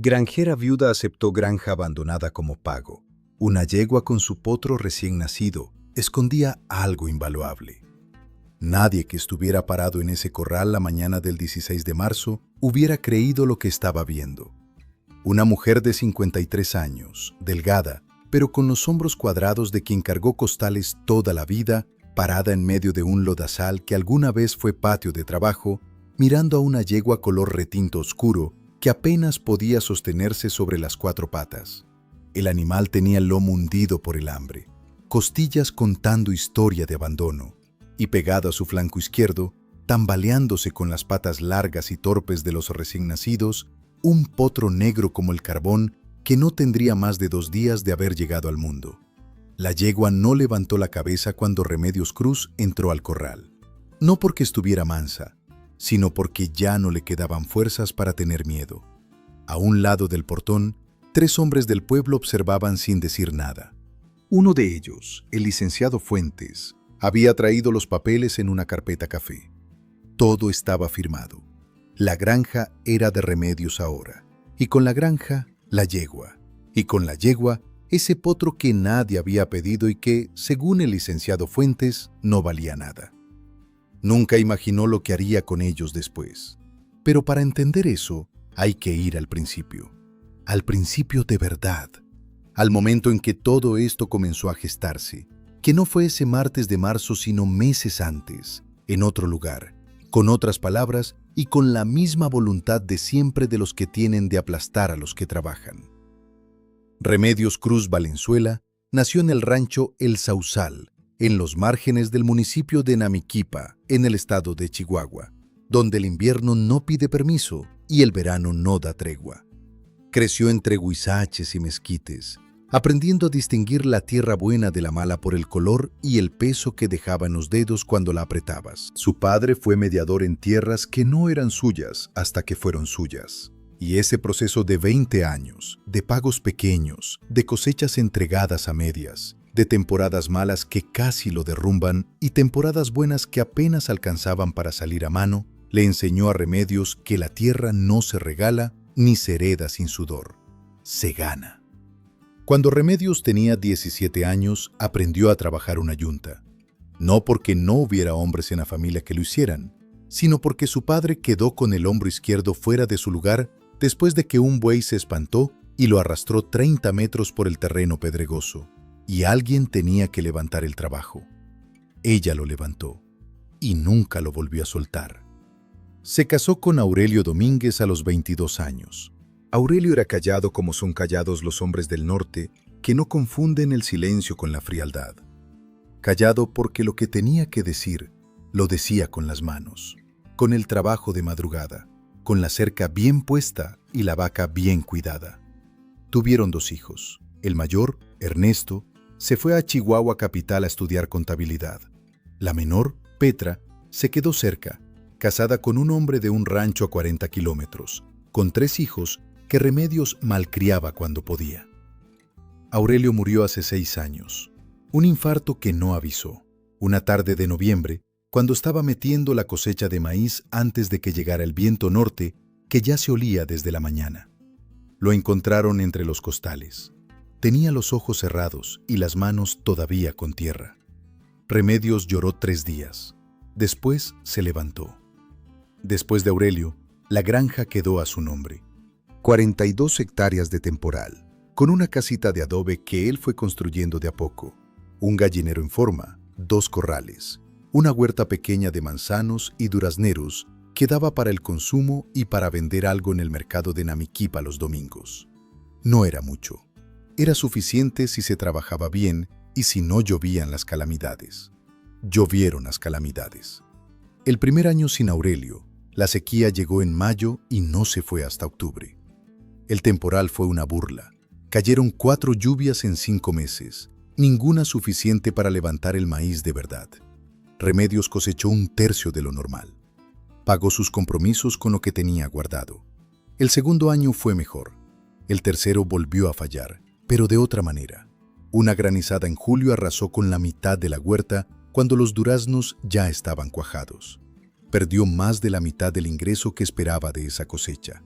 Granjera viuda aceptó granja abandonada como pago. Una yegua con su potro recién nacido escondía algo invaluable. Nadie que estuviera parado en ese corral la mañana del 16 de marzo hubiera creído lo que estaba viendo. Una mujer de 53 años, delgada, pero con los hombros cuadrados de quien cargó costales toda la vida, parada en medio de un lodazal que alguna vez fue patio de trabajo, mirando a una yegua color retinto oscuro que apenas podía sostenerse sobre las cuatro patas. El animal tenía el lomo hundido por el hambre, costillas contando historia de abandono, y pegado a su flanco izquierdo, tambaleándose con las patas largas y torpes de los recién nacidos, un potro negro como el carbón que no tendría más de 2 días de haber llegado al mundo. La yegua no levantó la cabeza cuando Remedios Cruz entró al corral. No porque estuviera mansa, sino porque ya no le quedaban fuerzas para tener miedo. A un lado del portón, 3 hombres del pueblo observaban sin decir nada. Uno de ellos, el licenciado Fuentes, había traído los papeles en una carpeta café. Todo estaba firmado. La granja era de Remedios ahora, y con la granja, la yegua, y con la yegua, ese potro que nadie había pedido y que, según el licenciado Fuentes, no valía nada. Nunca imaginó lo que haría con ellos después. Pero para entender eso, hay que ir al principio de verdad, al momento en que todo esto comenzó a gestarse, que no fue ese martes de marzo sino meses antes, en otro lugar, con otras palabras y con la misma voluntad de siempre de los que tienen de aplastar a los que trabajan. Remedios Cruz Valenzuela nació en el rancho El Sausal, en los márgenes del municipio de Namiquipa, en el estado de Chihuahua, donde el invierno no pide permiso y el verano no da tregua. Creció entre huizaches y mezquites, aprendiendo a distinguir la tierra buena de la mala por el color y el peso que dejaba en los dedos cuando la apretabas. Su padre fue mediador en tierras que no eran suyas hasta que fueron suyas. Y ese proceso de 20 años, de pagos pequeños, de cosechas entregadas a medias, de temporadas malas que casi lo derrumban y temporadas buenas que apenas alcanzaban para salir a mano, le enseñó a Remedios que la tierra no se regala ni se hereda sin sudor, se gana. Cuando Remedios tenía 17 años, aprendió a trabajar una yunta. No porque no hubiera hombres en la familia que lo hicieran, sino porque su padre quedó con el hombro izquierdo fuera de su lugar después de que un buey se espantó y lo arrastró 30 metros por el terreno pedregoso, y alguien tenía que levantar el trabajo. Ella lo levantó, y nunca lo volvió a soltar. Se casó con Aurelio Domínguez a los 22 años. Aurelio era callado como son callados los hombres del norte, que no confunden el silencio con la frialdad. Callado porque lo que tenía que decir, lo decía con las manos, con el trabajo de madrugada, con la cerca bien puesta y la vaca bien cuidada. Tuvieron 2 hijos. El mayor, Ernesto, se fue a Chihuahua capital a estudiar contabilidad. La menor, Petra, se quedó cerca, casada con un hombre de un rancho a 40 kilómetros, con 3 hijos que Remedios malcriaba cuando podía. Aurelio murió hace 6 años. Un infarto que no avisó. Una tarde de noviembre, cuando estaba metiendo la cosecha de maíz antes de que llegara el viento norte, que ya se olía desde la mañana. Lo encontraron entre los costales. Tenía los ojos cerrados y las manos todavía con tierra. Remedios lloró 3 días. Después se levantó. Después de Aurelio, la granja quedó a su nombre. 42 hectáreas de temporal, con una casita de adobe que él fue construyendo de a poco, un gallinero en forma, 2 corrales, una huerta pequeña de manzanos y durazneros que daba para el consumo y para vender algo en el mercado de Namiquipa los domingos. No era mucho. Era suficiente si se trabajaba bien y si no llovían las calamidades. Llovieron las calamidades. El primer año sin Aurelio, la sequía llegó en mayo y no se fue hasta octubre. El temporal fue una burla. Cayeron 4 lluvias en 5 meses, ninguna suficiente para levantar el maíz de verdad. Remedios cosechó 1/3 de lo normal. Pagó sus compromisos con lo que tenía guardado. El segundo año fue mejor. El tercero volvió a fallar, pero de otra manera. Una granizada en julio arrasó con la mitad de la huerta cuando los duraznos ya estaban cuajados. Perdió más de la mitad del ingreso que esperaba de esa cosecha.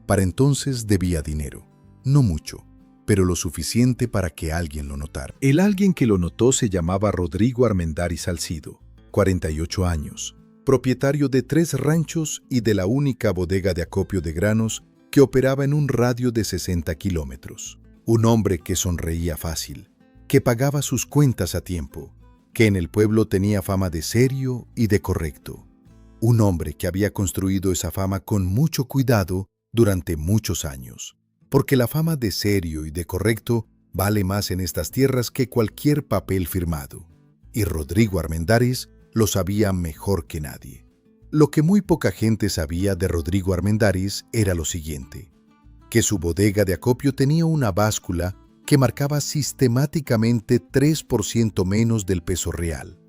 Para entonces debía dinero. No mucho, pero lo suficiente para que alguien lo notara. El alguien que lo notó se llamaba Rodrigo Armendáriz Salcido, 48 años, propietario de 3 ranchos y de la única bodega de acopio de granos que operaba en un radio de 60 kilómetros. Un hombre que sonreía fácil, que pagaba sus cuentas a tiempo, que en el pueblo tenía fama de serio y de correcto. Un hombre que había construido esa fama con mucho cuidado durante muchos años, porque la fama de serio y de correcto vale más en estas tierras que cualquier papel firmado. Y Rodrigo Armendáriz lo sabía mejor que nadie. Lo que muy poca gente sabía de Rodrigo Armendáriz era lo siguiente: que su bodega de acopio tenía una báscula que marcaba sistemáticamente 3% menos del peso real,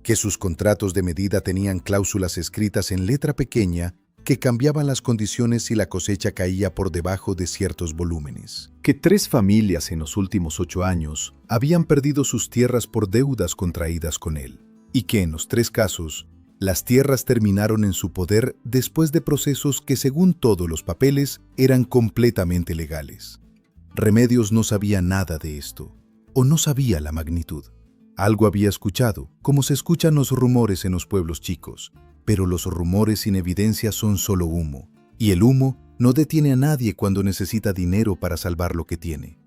que sus contratos de medida tenían cláusulas escritas en letra pequeña que cambiaban las condiciones si la cosecha caía por debajo de ciertos volúmenes, que 3 familias en los últimos 8 años habían perdido sus tierras por deudas contraídas con él, y que en los 3 casos, las tierras terminaron en su poder después de procesos que, según todos los papeles, eran completamente legales. Remedios no sabía nada de esto, o no sabía la magnitud. Algo había escuchado, como se escuchan los rumores en los pueblos chicos, pero los rumores sin evidencia son solo humo, y el humo no detiene a nadie cuando necesita dinero para salvar lo que tiene.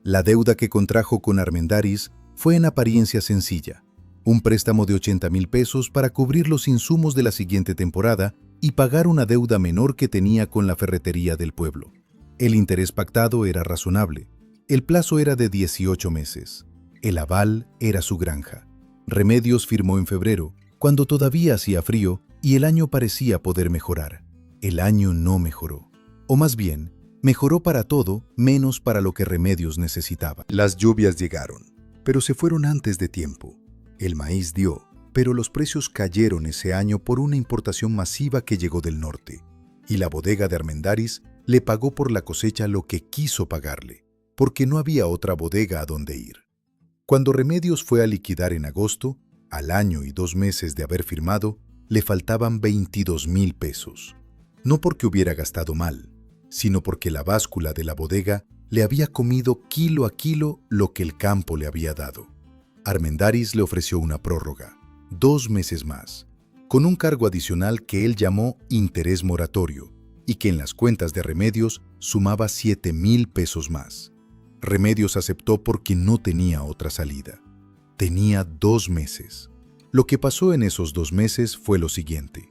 La deuda que contrajo con Armendáriz fue en apariencia sencilla: un préstamo de 80,000 pesos para cubrir los insumos de la siguiente temporada y pagar una deuda menor que tenía con la ferretería del pueblo. El interés pactado era razonable. El plazo era de 18 meses. El aval era su granja. Remedios firmó en febrero, cuando todavía hacía frío y el año parecía poder mejorar. El año no mejoró. O más bien, mejoró para todo menos para lo que Remedios necesitaba. Las lluvias llegaron, pero se fueron antes de tiempo. El maíz dio, pero los precios cayeron ese año por una importación masiva que llegó del norte. Y la bodega de Armendáriz le pagó por la cosecha lo que quiso pagarle, porque no había otra bodega a donde ir. Cuando Remedios fue a liquidar en agosto, al año y 2 meses de haber firmado, le faltaban 22,000 pesos. No porque hubiera gastado mal, sino porque la báscula de la bodega le había comido kilo a kilo lo que el campo le había dado. Armendáriz le ofreció una prórroga, 2 meses más, con un cargo adicional que él llamó interés moratorio, y que en las cuentas de Remedios sumaba 7,000 pesos más. Remedios aceptó porque no tenía otra salida. Tenía 2 meses. Lo que pasó en esos 2 meses fue lo siguiente.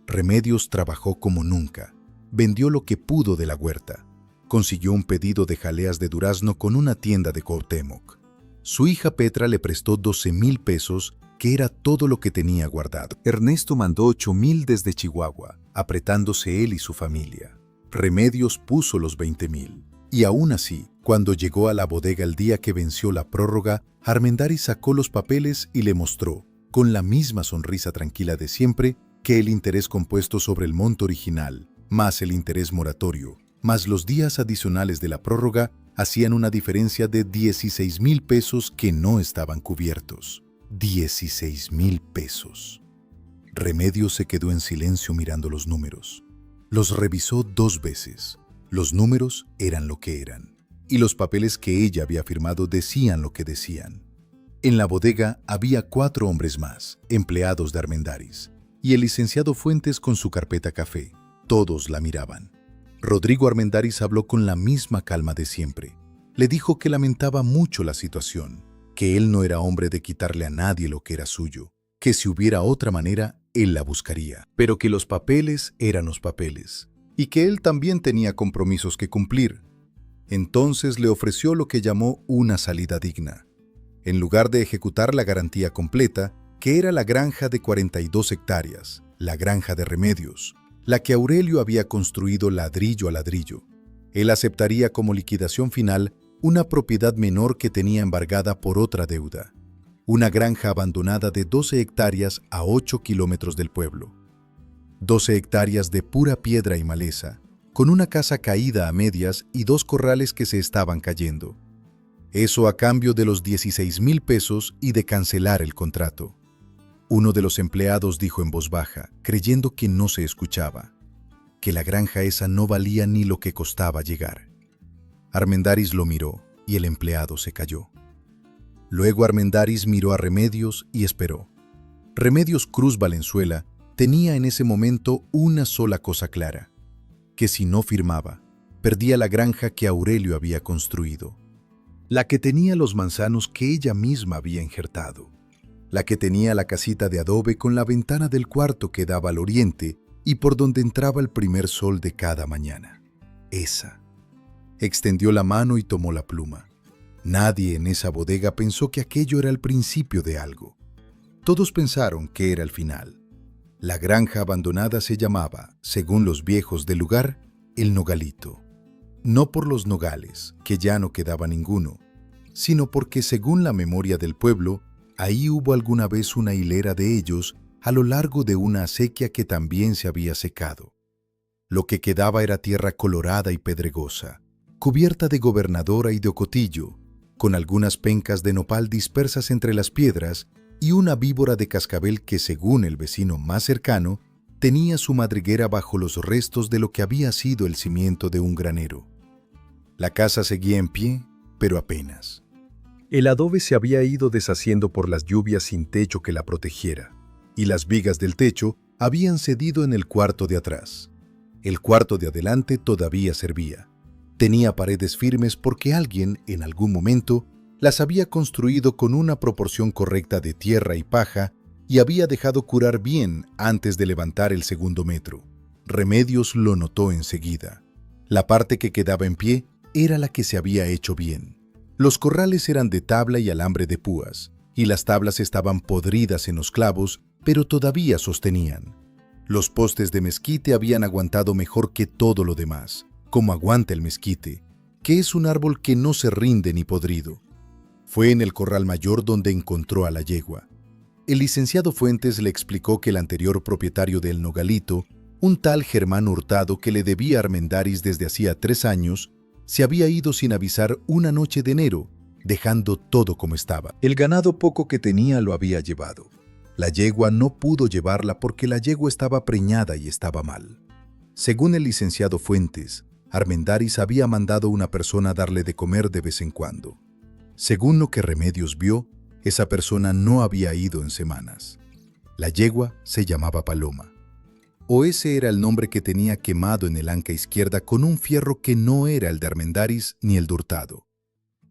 Remedios trabajó como nunca. Vendió lo que pudo de la huerta. Consiguió un pedido de jaleas de durazno con una tienda de Cuauhtémoc. Su hija Petra le prestó 12,000 pesos, que era todo lo que tenía guardado. Ernesto mandó 8,000 desde Chihuahua, apretándose él y su familia. Remedios puso los 20,000. Y aún así, cuando llegó a la bodega el día que venció la prórroga, Armendáriz sacó los papeles y le mostró, con la misma sonrisa tranquila de siempre, que el interés compuesto sobre el monto original, más el interés moratorio, más los días adicionales de la prórroga, hacían una diferencia de 16,000 pesos que no estaban cubiertos. 16,000 pesos. Remedios se quedó en silencio mirando los números. Los revisó 2 veces. Los números eran lo que eran, y los papeles que ella había firmado decían lo que decían. En la bodega había 4 hombres más, empleados de Armendáriz, y el licenciado Fuentes con su carpeta café. Todos la miraban. Rodrigo Armendáriz habló con la misma calma de siempre. Le dijo que lamentaba mucho la situación, que él no era hombre de quitarle a nadie lo que era suyo, que si hubiera otra manera, él la buscaría, pero que los papeles eran los papeles, y que él también tenía compromisos que cumplir. Entonces le ofreció lo que llamó una salida digna. En lugar de ejecutar la garantía completa, que era la granja de 42 hectáreas, la granja de Remedios, la que Aurelio había construido ladrillo a ladrillo, él aceptaría como liquidación final una propiedad menor que tenía embargada por otra deuda, una granja abandonada de 12 hectáreas a 8 kilómetros del pueblo. 12 hectáreas de pura piedra y maleza, con una casa caída a medias y 2 corrales que se estaban cayendo. Eso a cambio de los 16,000 pesos y de cancelar el contrato. Uno de los empleados dijo en voz baja, creyendo que no se escuchaba: que la granja esa no valía ni lo que costaba llegar. Armendáriz lo miró y el empleado se calló. Luego Armendáriz miró a Remedios y esperó. Remedios Cruz Valenzuela tenía en ese momento una sola cosa clara, que si no firmaba, perdía la granja que Aurelio había construido, la que tenía los manzanos que ella misma había injertado, la que tenía la casita de adobe con la ventana del cuarto que daba al oriente y por donde entraba el primer sol de cada mañana. Esa. Extendió la mano y tomó la pluma. Nadie en esa bodega pensó que aquello era el principio de algo. Todos pensaron que era el final. La granja abandonada se llamaba, según los viejos del lugar, El Nogalito. No por los nogales, que ya no quedaba ninguno, sino porque, según la memoria del pueblo, ahí hubo alguna vez una hilera de ellos a lo largo de una acequia que también se había secado. Lo que quedaba era tierra colorada y pedregosa, cubierta de gobernadora y de ocotillo, con algunas pencas de nopal dispersas entre las piedras y una víbora de cascabel que, según el vecino más cercano, tenía su madriguera bajo los restos de lo que había sido el cimiento de un granero. La casa seguía en pie, pero apenas. El adobe se había ido deshaciendo por las lluvias sin techo que la protegiera, y las vigas del techo habían cedido en el cuarto de atrás. El cuarto de adelante todavía servía. Tenía paredes firmes porque alguien, en algún momento, las había construido con una proporción correcta de tierra y paja y había dejado curar bien antes de levantar el segundo metro. Remedios lo notó enseguida. La parte que quedaba en pie era la que se había hecho bien. Los corrales eran de tabla y alambre de púas, y las tablas estaban podridas en los clavos, pero todavía sostenían. Los postes de mezquite habían aguantado mejor que todo lo demás, como aguanta el mezquite, que es un árbol que no se rinde ni podrido. Fue en el corral mayor donde encontró a la yegua. El licenciado Fuentes le explicó que el anterior propietario del Nogalito, un tal Germán Hurtado que le debía a Armendáriz desde hacía 3 años, se había ido sin avisar una noche de enero, dejando todo como estaba. El ganado poco que tenía lo había llevado. La yegua no pudo llevarla porque la yegua estaba preñada y estaba mal. Según el licenciado Fuentes, Armendáriz había mandado una persona darle de comer de vez en cuando. Según lo que Remedios vio, esa persona no había ido en semanas. La yegua se llamaba Paloma. O ese era el nombre que tenía quemado en el anca izquierda con un fierro que no era el de Armendáriz ni el de Hurtado.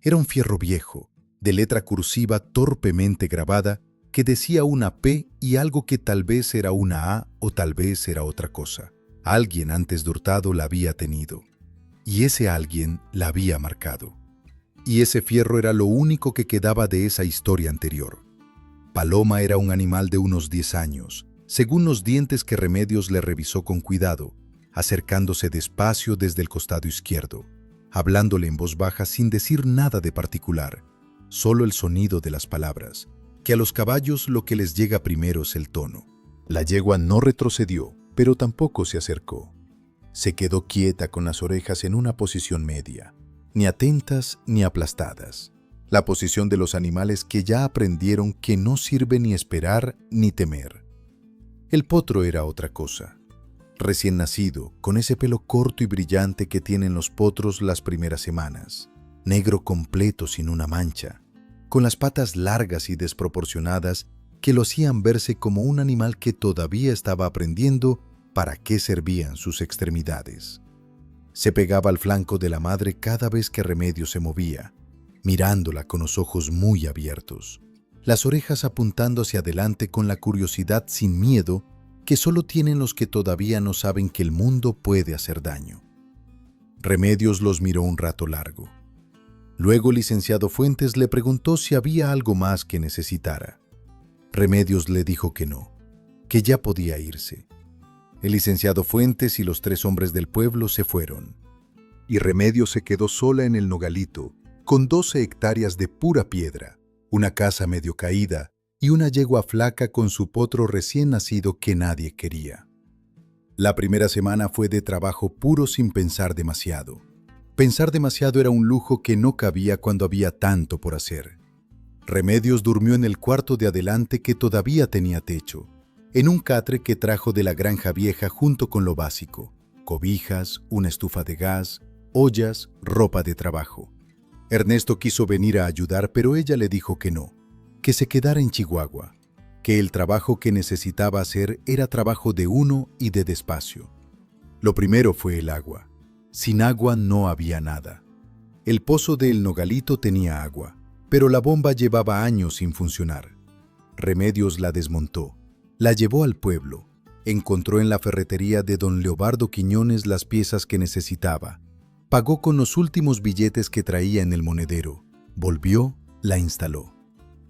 Era un fierro viejo, de letra cursiva torpemente grabada, que decía una P y algo que tal vez era una A o tal vez era otra cosa. Alguien antes de Hurtado la había tenido. Y ese alguien la había marcado. Y ese fierro era lo único que quedaba de esa historia anterior. Paloma era un animal de unos 10 años, según los dientes que Remedios le revisó con cuidado, acercándose despacio desde el costado izquierdo, hablándole en voz baja sin decir nada de particular, solo el sonido de las palabras, que a los caballos lo que les llega primero es el tono. La yegua no retrocedió, pero tampoco se acercó. Se quedó quieta con las orejas en una posición media, ni atentas ni aplastadas, la posición de los animales que ya aprendieron que no sirve ni esperar ni temer. El potro era otra cosa. Recién nacido, con ese pelo corto y brillante que tienen los potros las primeras semanas, negro completo sin una mancha, con las patas largas y desproporcionadas que lo hacían verse como un animal que todavía estaba aprendiendo para qué servían sus extremidades. Se pegaba al flanco de la madre cada vez que Remedios se movía, mirándola con los ojos muy abiertos, las orejas apuntando hacia adelante con la curiosidad sin miedo que solo tienen los que todavía no saben que el mundo puede hacer daño. Remedios los miró un rato largo. Luego el licenciado Fuentes le preguntó si había algo más que necesitara. Remedios le dijo que no, que ya podía irse. El licenciado Fuentes y los 3 hombres del pueblo se fueron, y Remedios se quedó sola en el Nogalito, con 12 hectáreas de pura piedra, una casa medio caída y una yegua flaca con su potro recién nacido que nadie quería. La primera semana fue de trabajo puro sin pensar demasiado. Pensar demasiado era un lujo que no cabía cuando había tanto por hacer. Remedios durmió en el cuarto de adelante que todavía tenía techo, en un catre que trajo de la granja vieja junto con lo básico, cobijas, una estufa de gas, ollas, ropa de trabajo. Ernesto quiso venir a ayudar, pero ella le dijo que no, que se quedara en Chihuahua, que el trabajo que necesitaba hacer era trabajo de uno y de despacio. Lo primero fue el agua. Sin agua no había nada. El pozo de El Nogalito tenía agua, pero la bomba llevaba años sin funcionar. Remedios la desmontó, la llevó al pueblo, encontró en la ferretería de don Leobardo Quiñones las piezas que necesitaba, pagó con los últimos billetes que traía en el monedero, volvió, la instaló.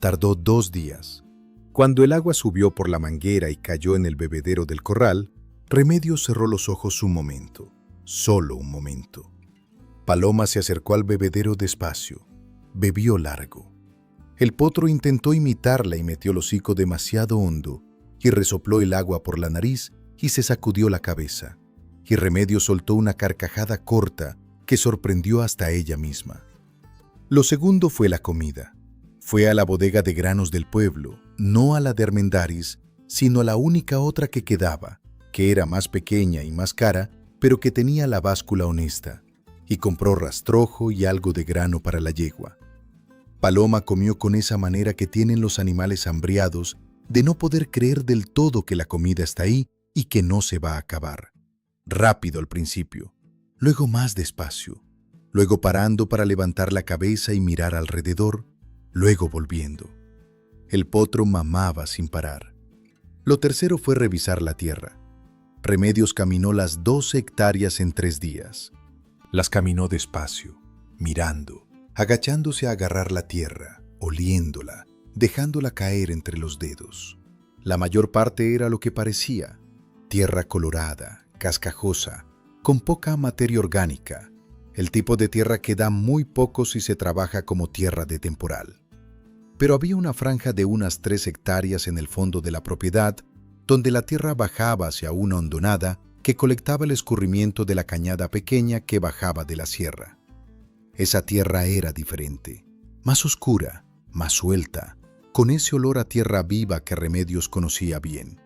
Tardó 2 días. Cuando el agua subió por la manguera y cayó en el bebedero del corral, Remedios cerró los ojos un momento, solo un momento. Paloma se acercó al bebedero despacio, bebió largo. El potro intentó imitarla y metió el hocico demasiado hondo, y resopló el agua por la nariz y se sacudió la cabeza. Y Remedios soltó una carcajada corta que sorprendió hasta ella misma. Lo segundo fue la comida. Fue a la bodega de granos del pueblo, no a la de Armendáriz, sino a la única otra que quedaba, que era más pequeña y más cara, pero que tenía la báscula honesta, y compró rastrojo y algo de grano para la yegua. Paloma comió con esa manera que tienen los animales hambriados de no poder creer del todo que la comida está ahí y que no se va a acabar. Rápido al principio, luego más despacio, luego parando para levantar la cabeza y mirar alrededor, luego volviendo. El potro mamaba sin parar. Lo tercero fue revisar la tierra. Remedios caminó las 12 hectáreas en 3 días. Las caminó despacio, mirando, agachándose a agarrar la tierra, oliéndola, dejándola caer entre los dedos. La mayor parte era lo que parecía: tierra colorada, cascajosa, con poca materia orgánica, el tipo de tierra que da muy poco si se trabaja como tierra de temporal. Pero había una franja de unas 3 hectáreas en el fondo de la propiedad, donde la tierra bajaba hacia una hondonada que colectaba el escurrimiento de la cañada pequeña que bajaba de la sierra. Esa tierra era diferente, más oscura, más suelta, con ese olor a tierra viva que Remedios conocía bien.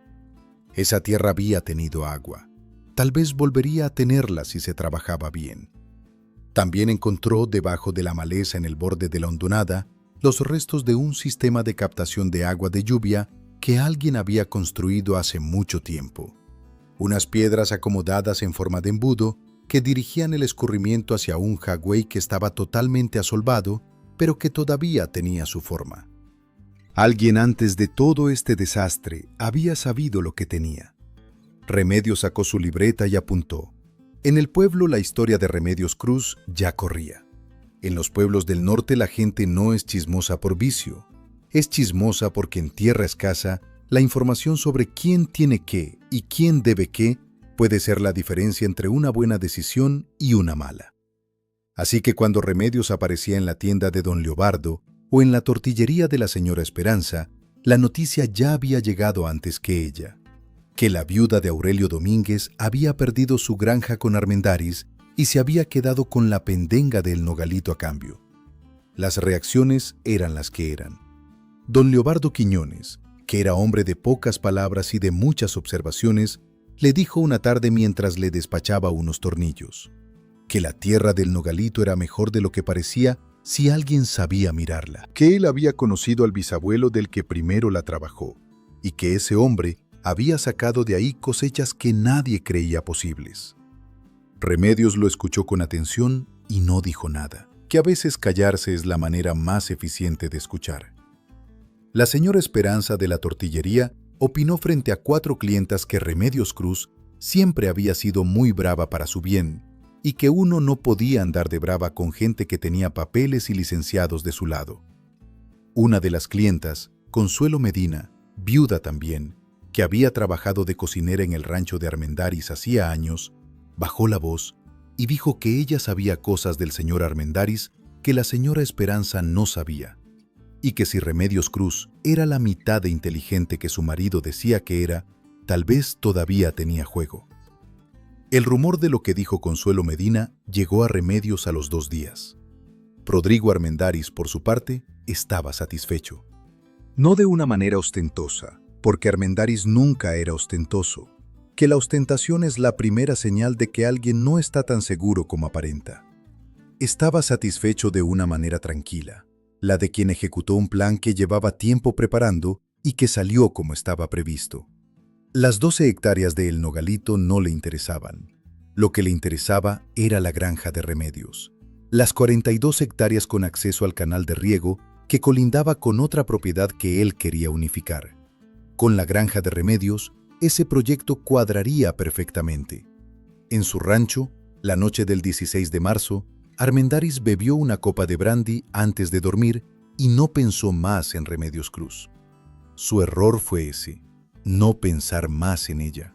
Esa tierra había tenido agua. Tal vez volvería a tenerla si se trabajaba bien. También encontró debajo de la maleza en el borde de la hondonada los restos de un sistema de captación de agua de lluvia que alguien había construido hace mucho tiempo. Unas piedras acomodadas en forma de embudo que dirigían el escurrimiento hacia un jagüey que estaba totalmente asolvado, pero que todavía tenía su forma. Alguien antes de todo este desastre había sabido lo que tenía. Remedios sacó su libreta y apuntó. En el pueblo la historia de Remedios Cruz ya corría. En los pueblos del norte la gente no es chismosa por vicio. Es chismosa porque en tierra escasa la información sobre quién tiene qué y quién debe qué puede ser la diferencia entre una buena decisión y una mala. Así que cuando Remedios aparecía en la tienda de don Leobardo o en la tortillería de la señora Esperanza, la noticia ya había llegado antes que ella, que la viuda de Aurelio Domínguez había perdido su granja con Armendáriz y se había quedado con la pendenga de El Nogalito a cambio. Las reacciones eran las que eran. Don Leobardo Quiñones, que era hombre de pocas palabras y de muchas observaciones, le dijo una tarde mientras le despachaba unos tornillos, que la tierra del Nogalito era mejor de lo que parecía si alguien sabía mirarla, que él había conocido al bisabuelo del que primero la trabajó, y que ese hombre había sacado de ahí cosechas que nadie creía posibles. Remedios lo escuchó con atención y no dijo nada, que a veces callarse es la manera más eficiente de escuchar. La señora Esperanza de la tortillería opinó frente a 4 clientas que Remedios Cruz siempre había sido muy brava para su bien y que uno no podía andar de brava con gente que tenía papeles y licenciados de su lado. Una de las clientas, Consuelo Medina, viuda también, que había trabajado de cocinera en el rancho de Armendáriz hacía años, bajó la voz y dijo que ella sabía cosas del señor Armendáriz que la señora Esperanza no sabía, y que si Remedios Cruz era la mitad de inteligente que su marido decía que era, tal vez todavía tenía juego. El rumor de lo que dijo Consuelo Medina llegó a Remedios a los 2 días. Rodrigo Armendáriz, por su parte, estaba satisfecho. No de una manera ostentosa, porque Armendáriz nunca era ostentoso, que la ostentación es la primera señal de que alguien no está tan seguro como aparenta. Estaba satisfecho de una manera tranquila, la de quien ejecutó un plan que llevaba tiempo preparando y que salió como estaba previsto. Las 12 hectáreas de El Nogalito no le interesaban. Lo que le interesaba era la granja de Remedios. Las 42 hectáreas con acceso al canal de riego que colindaba con otra propiedad que él quería unificar. Con la granja de Remedios, ese proyecto cuadraría perfectamente. En su rancho, la noche del 16 de marzo, Armendáriz bebió una copa de brandy antes de dormir y no pensó más en Remedios Cruz. Su error fue ese, no pensar más en ella.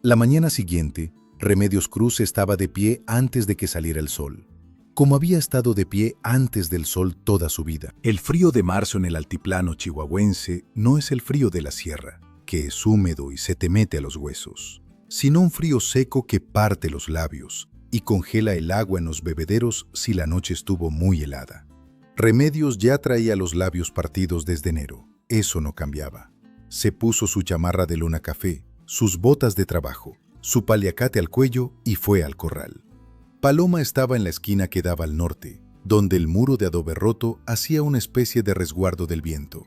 La mañana siguiente, Remedios Cruz estaba de pie antes de que saliera el sol, como había estado de pie antes del sol toda su vida. El frío de marzo en el altiplano chihuahuense no es el frío de la sierra, que es húmedo y se te mete a los huesos, sino un frío seco que parte los labios y congela el agua en los bebederos si la noche estuvo muy helada. Remedios ya traía los labios partidos desde enero. Eso no cambiaba. Se puso su chamarra de luna café, sus botas de trabajo, su paliacate al cuello y fue al corral. Paloma estaba en la esquina que daba al norte, donde el muro de adobe roto hacía una especie de resguardo del viento.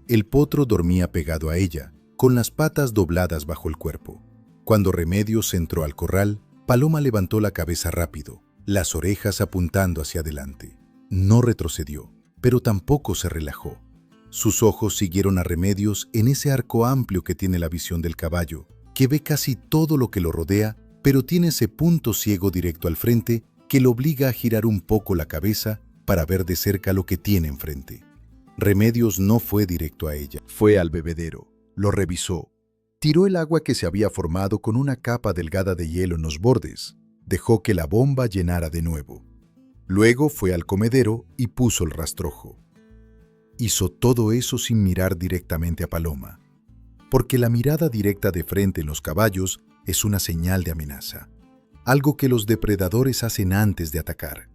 El potro dormía pegado a ella, con las patas dobladas bajo el cuerpo. Cuando Remedios entró al corral, Paloma levantó la cabeza rápido, las orejas apuntando hacia adelante. No retrocedió, pero tampoco se relajó. Sus ojos siguieron a Remedios en ese arco amplio que tiene la visión del caballo, que ve casi todo lo que lo rodea, pero tiene ese punto ciego directo al frente que lo obliga a girar un poco la cabeza para ver de cerca lo que tiene enfrente. Remedios no fue directo a ella, fue al bebedero, lo revisó, tiró el agua que se había formado con una capa delgada de hielo en los bordes, dejó que la bomba llenara de nuevo. Luego fue al comedero y puso el rastrojo. Hizo todo eso sin mirar directamente a Paloma, porque la mirada directa de frente en los caballos es una señal de amenaza, algo que los depredadores hacen antes de atacar.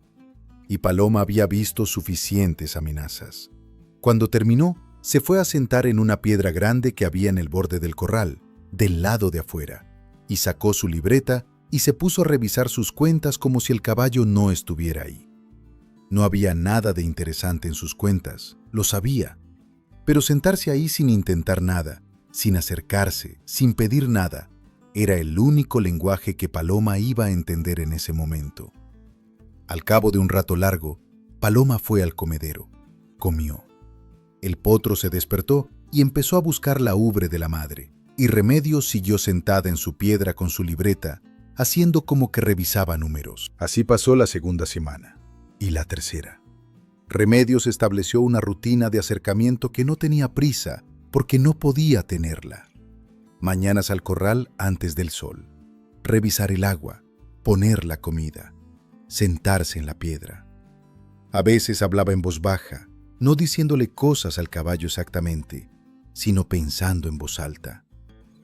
Y Paloma había visto suficientes amenazas. Cuando terminó, se fue a sentar en una piedra grande que había en el borde del corral, del lado de afuera, y sacó su libreta y se puso a revisar sus cuentas como si el caballo no estuviera ahí. No había nada de interesante en sus cuentas, lo sabía, pero sentarse ahí sin intentar nada, sin acercarse, sin pedir nada, era el único lenguaje que Paloma iba a entender en ese momento. Al cabo de un rato largo, Paloma fue al comedero, comió. El potro se despertó y empezó a buscar la ubre de la madre, y Remedios siguió sentada en su piedra con su libreta, haciendo como que revisaba números. Así pasó la segunda semana. Y la tercera. Remedios estableció una rutina de acercamiento que no tenía prisa porque no podía tenerla. Mañanas al corral antes del sol. Revisar el agua, poner la comida, sentarse en la piedra. A veces hablaba en voz baja, no diciéndole cosas al caballo exactamente, sino pensando en voz alta.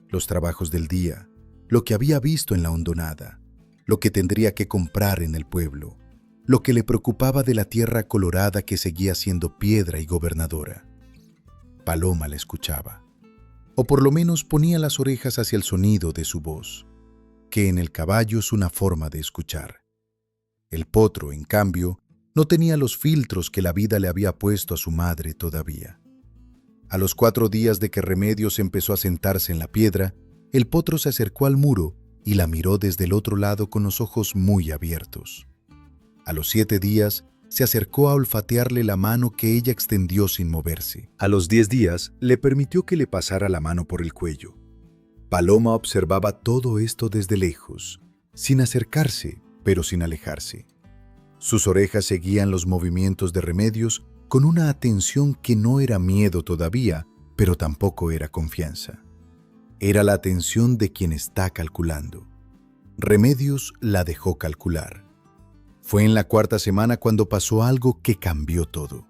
Los trabajos del día, lo que había visto en la hondonada, lo que tendría que comprar en el pueblo, lo que le preocupaba de la tierra colorada que seguía siendo piedra y gobernadora. Paloma la escuchaba, o por lo menos ponía las orejas hacia el sonido de su voz, que en el caballo es una forma de escuchar. El potro, en cambio, no tenía los filtros que la vida le había puesto a su madre todavía. A los 4 días de que Remedios empezó a sentarse en la piedra, el potro se acercó al muro y la miró desde el otro lado con los ojos muy abiertos. A los 7 días, se acercó a olfatearle la mano que ella extendió sin moverse. A los 10 días, le permitió que le pasara la mano por el cuello. Paloma observaba todo esto desde lejos, sin acercarse, pero sin alejarse. Sus orejas seguían los movimientos de Remedios con una atención que no era miedo todavía, pero tampoco era confianza. Era la atención de quien está calculando. Remedios la dejó calcular. Fue en la 4ª semana cuando pasó algo que cambió todo.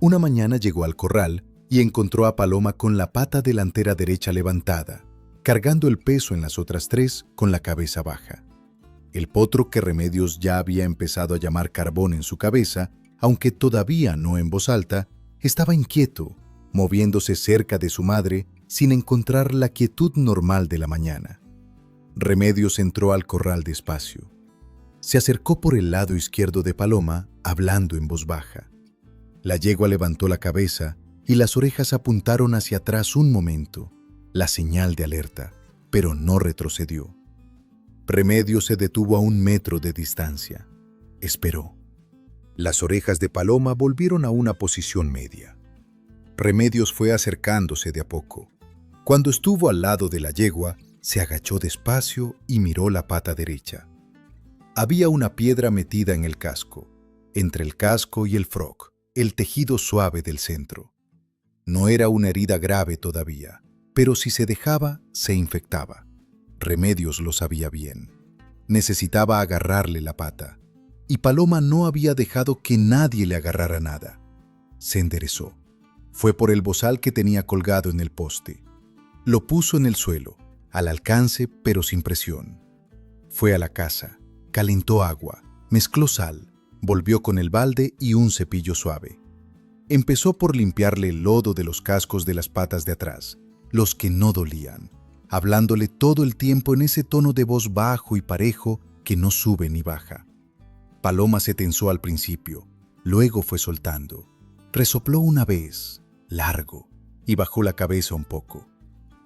Una mañana llegó al corral y encontró a Paloma con la pata delantera derecha levantada, cargando el peso en las otras 3 con la cabeza baja. El potro, que Remedios ya había empezado a llamar Carbón en su cabeza, aunque todavía no en voz alta, estaba inquieto, moviéndose cerca de su madre sin encontrar la quietud normal de la mañana. Remedios entró al corral despacio. Se acercó por el lado izquierdo de Paloma, hablando en voz baja. La yegua levantó la cabeza y las orejas apuntaron hacia atrás un momento, la señal de alerta, pero no retrocedió. Remedios se detuvo a 1 metro de distancia. Esperó. Las orejas de Paloma volvieron a una posición media. Remedios fue acercándose de a poco. Cuando estuvo al lado de la yegua, se agachó despacio y miró la pata derecha. Había una piedra metida en el casco, entre el casco y el froc, el tejido suave del centro. No era una herida grave todavía, pero si se dejaba, se infectaba. Remedios lo sabía bien. Necesitaba agarrarle la pata, y Paloma no había dejado que nadie le agarrara nada. Se enderezó. Fue por el bozal que tenía colgado en el poste. Lo puso en el suelo, al alcance pero sin presión. Fue a la casa, calentó agua, mezcló sal, volvió con el balde y un cepillo suave. Empezó por limpiarle el lodo de los cascos de las patas de atrás, los que no dolían, hablándole todo el tiempo en ese tono de voz bajo y parejo que no sube ni baja. Paloma se tensó al principio, luego fue soltando. Resopló una vez, largo, y bajó la cabeza un poco.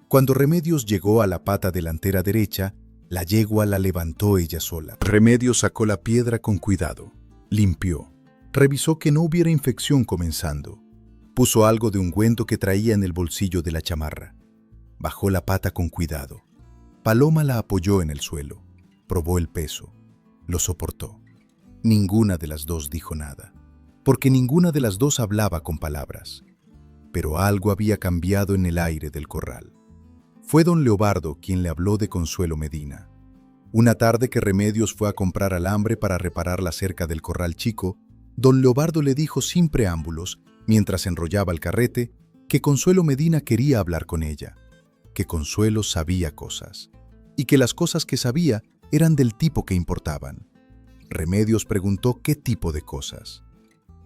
Cuando Remedios llegó a la pata delantera derecha, la yegua la levantó ella sola. Remedios sacó la piedra con cuidado, limpió, revisó que no hubiera infección comenzando. Puso algo de ungüento que traía en el bolsillo de la chamarra. Bajó la pata con cuidado. Paloma la apoyó en el suelo, probó el peso, lo soportó. Ninguna de las dos dijo nada, porque ninguna de las dos hablaba con palabras. Pero algo había cambiado en el aire del corral. Fue don Leobardo quien le habló de Consuelo Medina. Una tarde que Remedios fue a comprar alambre para reparar la cerca del corral chico, don Leobardo le dijo sin preámbulos, mientras enrollaba el carrete, que Consuelo Medina quería hablar con ella, que Consuelo sabía cosas, y que las cosas que sabía eran del tipo que importaban. Remedios preguntó qué tipo de cosas.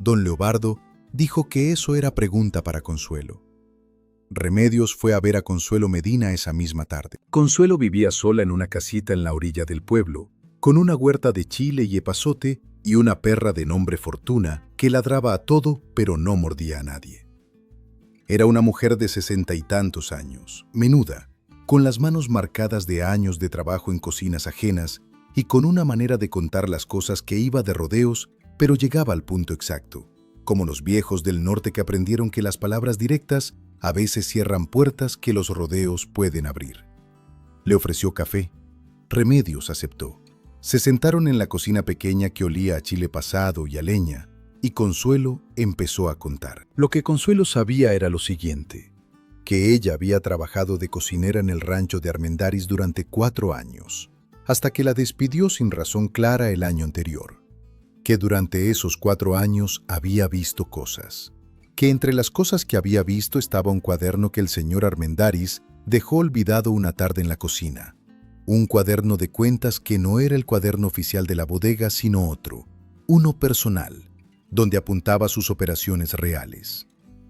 Don Leobardo dijo que eso era pregunta para Consuelo. Remedios fue a ver a Consuelo Medina esa misma tarde. Consuelo vivía sola en una casita en la orilla del pueblo, con una huerta de chile y epazote y una perra de nombre Fortuna que ladraba a todo pero no mordía a nadie. Era una mujer de 60 y tantos años, menuda, con las manos marcadas de años de trabajo en cocinas ajenas y con una manera de contar las cosas que iba de rodeos, pero llegaba al punto exacto, como los viejos del norte que aprendieron que las palabras directas a veces cierran puertas que los rodeos pueden abrir. Le ofreció café. Remedios aceptó. Se sentaron en la cocina pequeña que olía a chile pasado y a leña, y Consuelo empezó a contar. Lo que Consuelo sabía era lo siguiente, que ella había trabajado de cocinera en el rancho de Armendáriz durante 4 años, hasta que la despidió sin razón clara el año anterior, que durante esos 4 años había visto cosas, que entre las cosas que había visto estaba un cuaderno que el señor Armendáriz dejó olvidado una tarde en la cocina, un cuaderno de cuentas que no era el cuaderno oficial de la bodega sino otro, uno personal, donde apuntaba sus operaciones reales,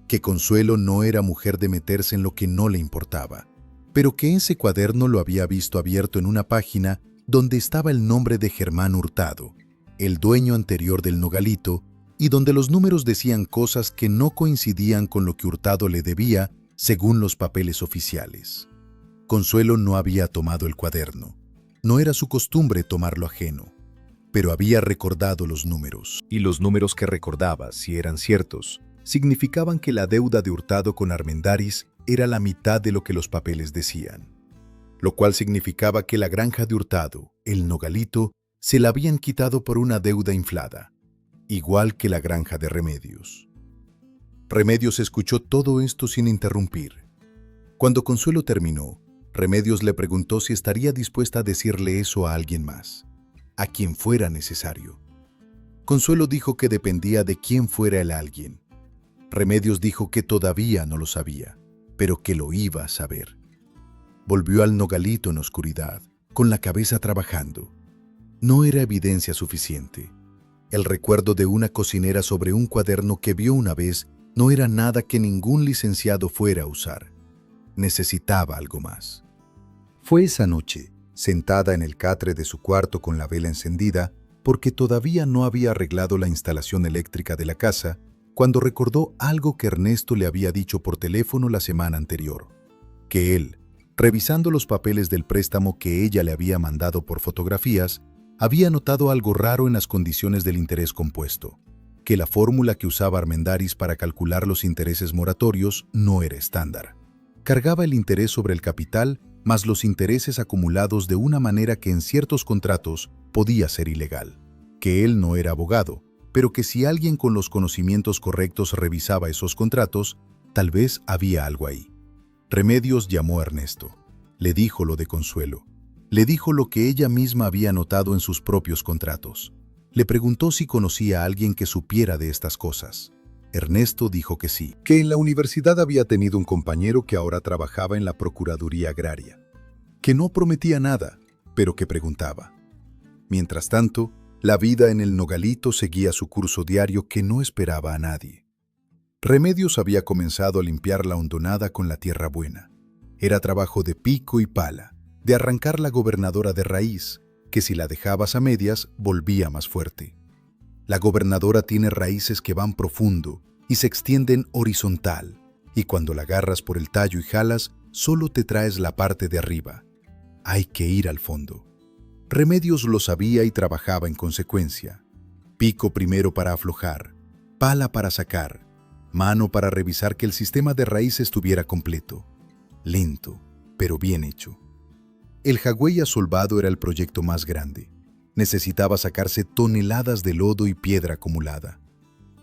que Consuelo no era mujer de meterse en lo que no le importaba, pero que ese cuaderno lo había visto abierto en una página donde estaba el nombre de Germán Hurtado, el dueño anterior del Nogalito, y donde los números decían cosas que no coincidían con lo que Hurtado le debía según los papeles oficiales. Consuelo no había tomado el cuaderno. No era su costumbre tomarlo ajeno, pero había recordado los números. Y los números que recordaba, si eran ciertos, significaban que la deuda de Hurtado con Armendáriz era la mitad de lo que los papeles decían, lo cual significaba que la granja de Hurtado, el Nogalito, se la habían quitado por una deuda inflada, igual que la granja de Remedios. Remedios escuchó todo esto sin interrumpir. Cuando Consuelo terminó, Remedios le preguntó si estaría dispuesta a decirle eso a alguien más, a quien fuera necesario. Consuelo dijo que dependía de quién fuera el alguien. Remedios dijo que todavía no lo sabía, pero que lo iba a saber. Volvió al Nogalito en oscuridad, con la cabeza trabajando. No era evidencia suficiente. El recuerdo de una cocinera sobre un cuaderno que vio una vez no era nada que ningún licenciado fuera a usar. Necesitaba algo más. Fue esa noche sentada en el catre de su cuarto con la vela encendida, porque todavía no había arreglado la instalación eléctrica de la casa, cuando recordó algo que Ernesto le había dicho por teléfono la semana anterior, que él, revisando los papeles del préstamo que ella le había mandado por fotografías, había notado algo raro en las condiciones del interés compuesto, que la fórmula que usaba Armendáriz para calcular los intereses moratorios no era estándar. Cargaba el interés sobre el capital más los intereses acumulados de una manera que en ciertos contratos podía ser ilegal, que él no era abogado, pero que si alguien con los conocimientos correctos revisaba esos contratos, tal vez había algo ahí. Remedios llamó a Ernesto. Le dijo lo de Consuelo. Le dijo lo que ella misma había notado en sus propios contratos. Le preguntó si conocía a alguien que supiera de estas cosas. Ernesto dijo que sí, que en la universidad había tenido un compañero que ahora trabajaba en la Procuraduría Agraria, que no prometía nada, pero que preguntaba. Mientras tanto, la vida en el Nogalito seguía su curso diario que no esperaba a nadie. Remedios había comenzado a limpiar la hondonada con la tierra buena. Era trabajo de pico y pala, de arrancar la gobernadora de raíz, que si la dejabas a medias, volvía más fuerte. La gobernadora tiene raíces que van profundo y se extienden horizontal, y cuando la agarras por el tallo y jalas, solo te traes la parte de arriba. Hay que ir al fondo. Remedios lo sabía y trabajaba en consecuencia. Pico primero para aflojar, pala para sacar, mano para revisar que el sistema de raíz estuviera completo. Lento, pero bien hecho. El Jagüey asolvado era el proyecto más grande. Necesitaba sacarse toneladas de lodo y piedra acumulada.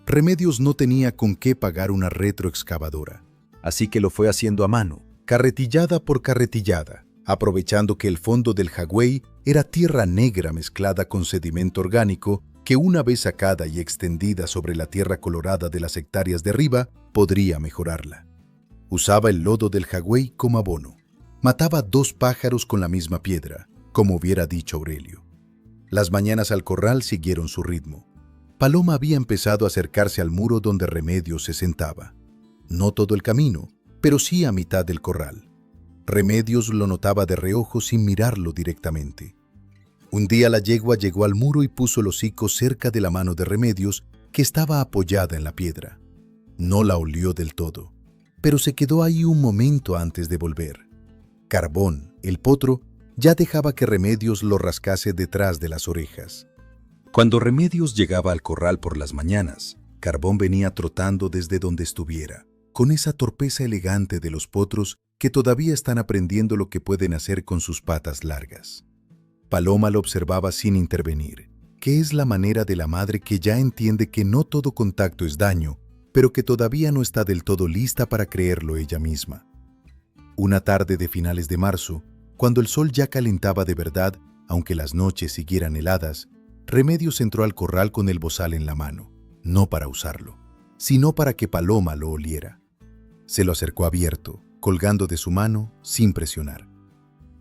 Remedios no tenía con qué pagar una retroexcavadora, así que lo fue haciendo a mano, carretillada por carretillada, aprovechando que el fondo del Jagüey era tierra negra mezclada con sedimento orgánico que una vez sacada y extendida sobre la tierra colorada de las hectáreas de arriba, podría mejorarla. Usaba el lodo del Jagüey como abono. Mataba 2 pájaros con la misma piedra, como hubiera dicho Aurelio. Las mañanas al corral siguieron su ritmo. Paloma había empezado a acercarse al muro donde Remedios se sentaba. No todo el camino, pero sí a mitad del corral. Remedios lo notaba de reojo sin mirarlo directamente. Un día la yegua llegó al muro y puso el hocico cerca de la mano de Remedios, que estaba apoyada en la piedra. No la olió del todo, pero se quedó ahí un momento antes de volver. Carbón, el potro, ya dejaba que Remedios lo rascase detrás de las orejas. Cuando Remedios llegaba al corral por las mañanas, Carbón venía trotando desde donde estuviera, con esa torpeza elegante de los potros que todavía están aprendiendo lo que pueden hacer con sus patas largas. Paloma lo observaba sin intervenir, que es la manera de la madre que ya entiende que no todo contacto es daño, pero que todavía no está del todo lista para creerlo ella misma. Una tarde de finales de marzo, cuando el sol ya calentaba de verdad, aunque las noches siguieran heladas, Remedios entró al corral con el bozal en la mano, no para usarlo, sino para que Paloma lo oliera. Se lo acercó abierto, colgando de su mano, sin presionar.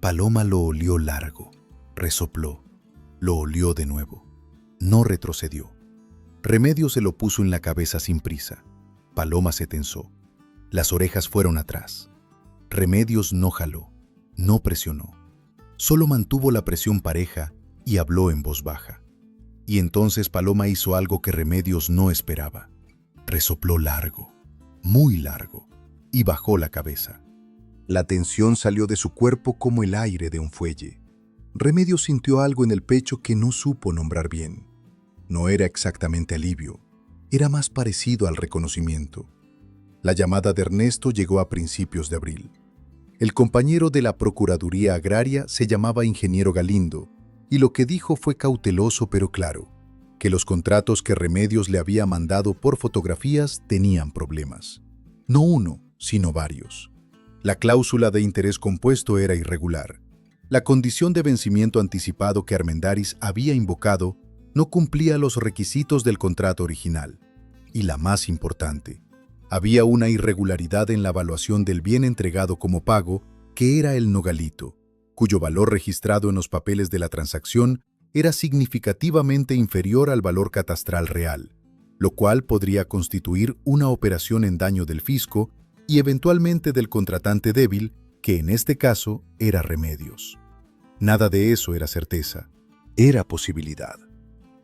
Paloma lo olió largo, resopló, lo olió de nuevo. No retrocedió. Remedios se lo puso en la cabeza sin prisa. Paloma se tensó. Las orejas fueron atrás. Remedios no jaló, no presionó. Solo mantuvo la presión pareja y habló en voz baja. Y entonces Paloma hizo algo que Remedios no esperaba. Resopló largo, muy largo, y bajó la cabeza. La tensión salió de su cuerpo como el aire de un fuelle. Remedios sintió algo en el pecho que no supo nombrar bien. No era exactamente alivio, era más parecido al reconocimiento. La llamada de Ernesto llegó a principios de abril. El compañero de la Procuraduría Agraria se llamaba Ingeniero Galindo, y lo que dijo fue cauteloso pero claro, que los contratos que Remedios le había mandado por fotografías tenían problemas. No uno, sino varios. La cláusula de interés compuesto era irregular. La condición de vencimiento anticipado que Armendáriz había invocado no cumplía los requisitos del contrato original. Y la más importante, había una irregularidad en la evaluación del bien entregado como pago, que era el Nogalito, cuyo valor registrado en los papeles de la transacción era significativamente inferior al valor catastral real, lo cual podría constituir una operación en daño del fisco y eventualmente del contratante débil, que en este caso era Remedios. Nada de eso era certeza, era posibilidad.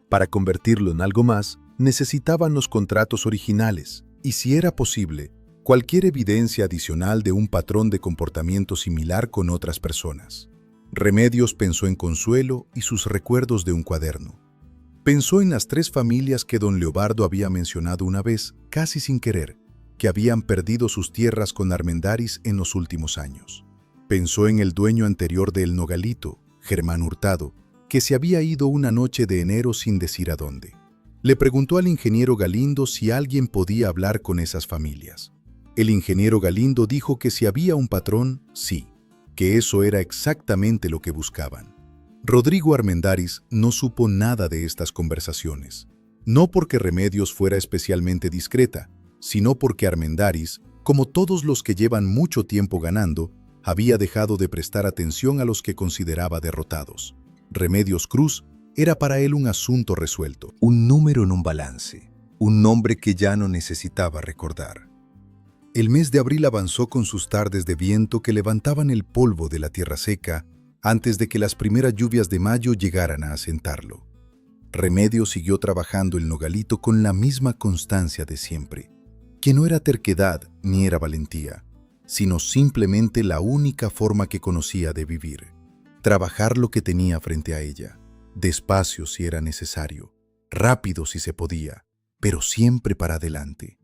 Para convertirlo en algo más, necesitaban los contratos originales, y si era posible, cualquier evidencia adicional de un patrón de comportamiento similar con otras personas. Remedios pensó en Consuelo y sus recuerdos de un cuaderno. Pensó en las 3 familias que don Leobardo había mencionado una vez, casi sin querer, que habían perdido sus tierras con Armendáriz en los últimos años. Pensó en el dueño anterior de El Nogalito, Germán Hurtado, que se había ido una noche de enero sin decir a dónde. Le preguntó al ingeniero Galindo si alguien podía hablar con esas familias. El ingeniero Galindo dijo que si había un patrón, sí, que eso era exactamente lo que buscaban. Rodrigo Armendáriz no supo nada de estas conversaciones, no porque Remedios fuera especialmente discreta, sino porque Armendáriz, como todos los que llevan mucho tiempo ganando, había dejado de prestar atención a los que consideraba derrotados. Remedios Cruz era para él un asunto resuelto, un número en un balance, un nombre que ya no necesitaba recordar. El mes de abril avanzó con sus tardes de viento que levantaban el polvo de la tierra seca antes de que las primeras lluvias de mayo llegaran a asentarlo. Remedios siguió trabajando el nogalito con la misma constancia de siempre, que no era terquedad ni era valentía, sino simplemente la única forma que conocía de vivir. Trabajar lo que tenía frente a ella, despacio si era necesario, rápido si se podía, pero siempre para adelante.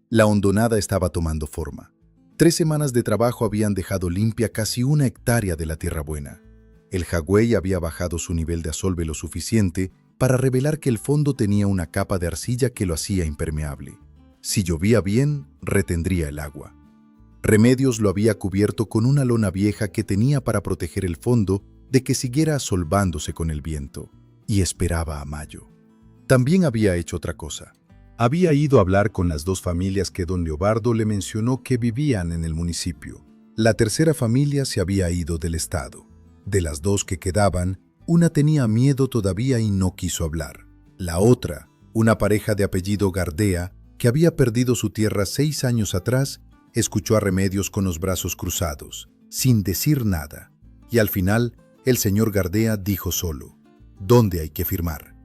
La hondonada estaba tomando forma. 3 semanas de trabajo habían dejado limpia casi 1 hectárea de la tierra buena. El jagüey había bajado su nivel de asolve lo suficiente para revelar que el fondo tenía una capa de arcilla que lo hacía impermeable. Si llovía bien, retendría el agua. Remedios lo había cubierto con una lona vieja que tenía para proteger el fondo de que siguiera asolvándose con el viento, y esperaba a mayo. También había hecho otra cosa. Había ido a hablar con las 2 familias que don Leobardo le mencionó que vivían en el municipio. La tercera familia se había ido del estado. De las 2 que quedaban, una tenía miedo todavía y no quiso hablar. La otra, una pareja de apellido Gardea, que había perdido su tierra 6 años atrás, escuchó a Remedios con los brazos cruzados, sin decir nada. Y al final, el señor Gardea dijo solo: ¿dónde hay que firmar?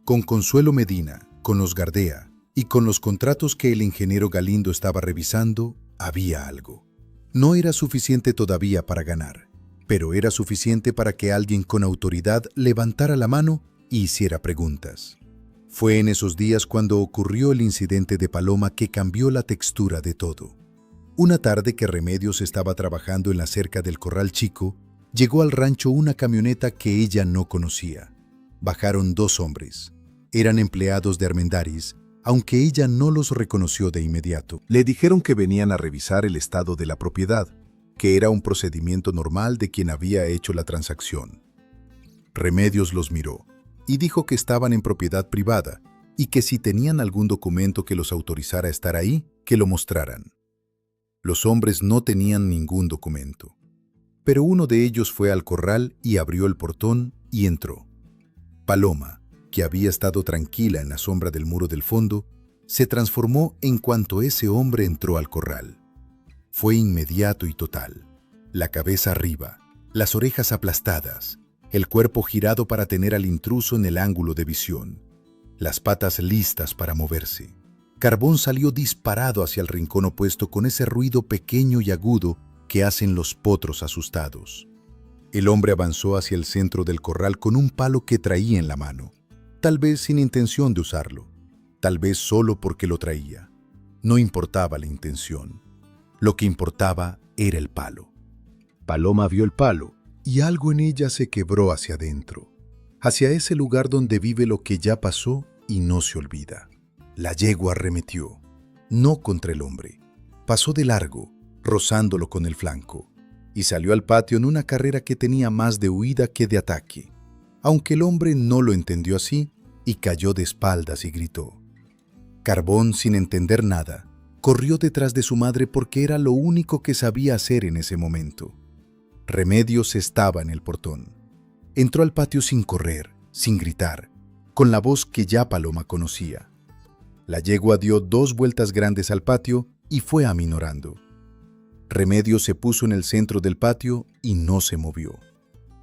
Con Consuelo Medina, con los Gardea, y con los contratos que el ingeniero Galindo estaba revisando, había algo. No era suficiente todavía para ganar, pero era suficiente para que alguien con autoridad levantara la mano y hiciera preguntas. Fue en esos días cuando ocurrió el incidente de Paloma que cambió la textura de todo. Una tarde que Remedios estaba trabajando en la cerca del Corral Chico, llegó al rancho una camioneta que ella no conocía. Bajaron 2 hombres. Eran empleados de Armendáriz, aunque ella no los reconoció de inmediato. Le dijeron que venían a revisar el estado de la propiedad, que era un procedimiento normal de quien había hecho la transacción. Remedios los miró y dijo que estaban en propiedad privada y que si tenían algún documento que los autorizara a estar ahí, que lo mostraran. Los hombres no tenían ningún documento, pero uno de ellos fue al corral y abrió el portón y entró. Paloma, que había estado tranquila en la sombra del muro del fondo, se transformó en cuanto ese hombre entró al corral. Fue inmediato y total. La cabeza arriba, las orejas aplastadas, el cuerpo girado para tener al intruso en el ángulo de visión, las patas listas para moverse. Carbón salió disparado hacia el rincón opuesto con ese ruido pequeño y agudo que hacen los potros asustados. El hombre avanzó hacia el centro del corral con un palo que traía en la mano. Tal vez sin intención de usarlo, tal vez solo porque lo traía. No importaba la intención. Lo que importaba era el palo. Paloma vio el palo y algo en ella se quebró hacia adentro, hacia ese lugar donde vive lo que ya pasó y no se olvida. La yegua arremetió, no contra el hombre. Pasó de largo, rozándolo con el flanco, y salió al patio en una carrera que tenía más de huida que de ataque. Aunque el hombre no lo entendió así, y cayó de espaldas y gritó. Carbón, sin entender nada, corrió detrás de su madre porque era lo único que sabía hacer en ese momento. Remedios estaba en el portón. Entró al patio sin correr, sin gritar, con la voz que ya Paloma conocía. La yegua dio 2 vueltas grandes al patio y fue aminorando. Remedios se puso en el centro del patio y no se movió.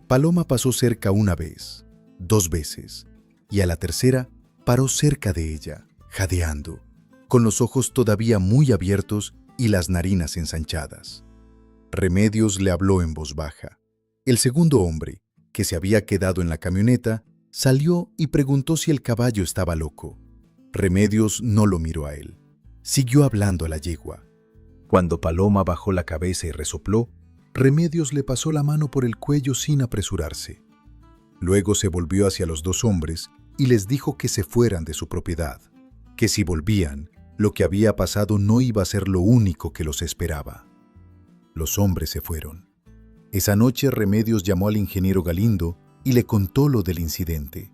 Paloma pasó cerca una vez, 2 veces, y a la tercera paró cerca de ella, jadeando, con los ojos todavía muy abiertos y las narinas ensanchadas. Remedios le habló en voz baja. El segundo hombre, que se había quedado en la camioneta, salió y preguntó si el caballo estaba loco. Remedios no lo miró a él. Siguió hablando a la yegua. Cuando Paloma bajó la cabeza y resopló, Remedios le pasó la mano por el cuello sin apresurarse. Luego se volvió hacia los 2 hombres y les dijo que se fueran de su propiedad, que si volvían, lo que había pasado no iba a ser lo único que los esperaba. Los hombres se fueron. Esa noche Remedios llamó al ingeniero Galindo y le contó lo del incidente.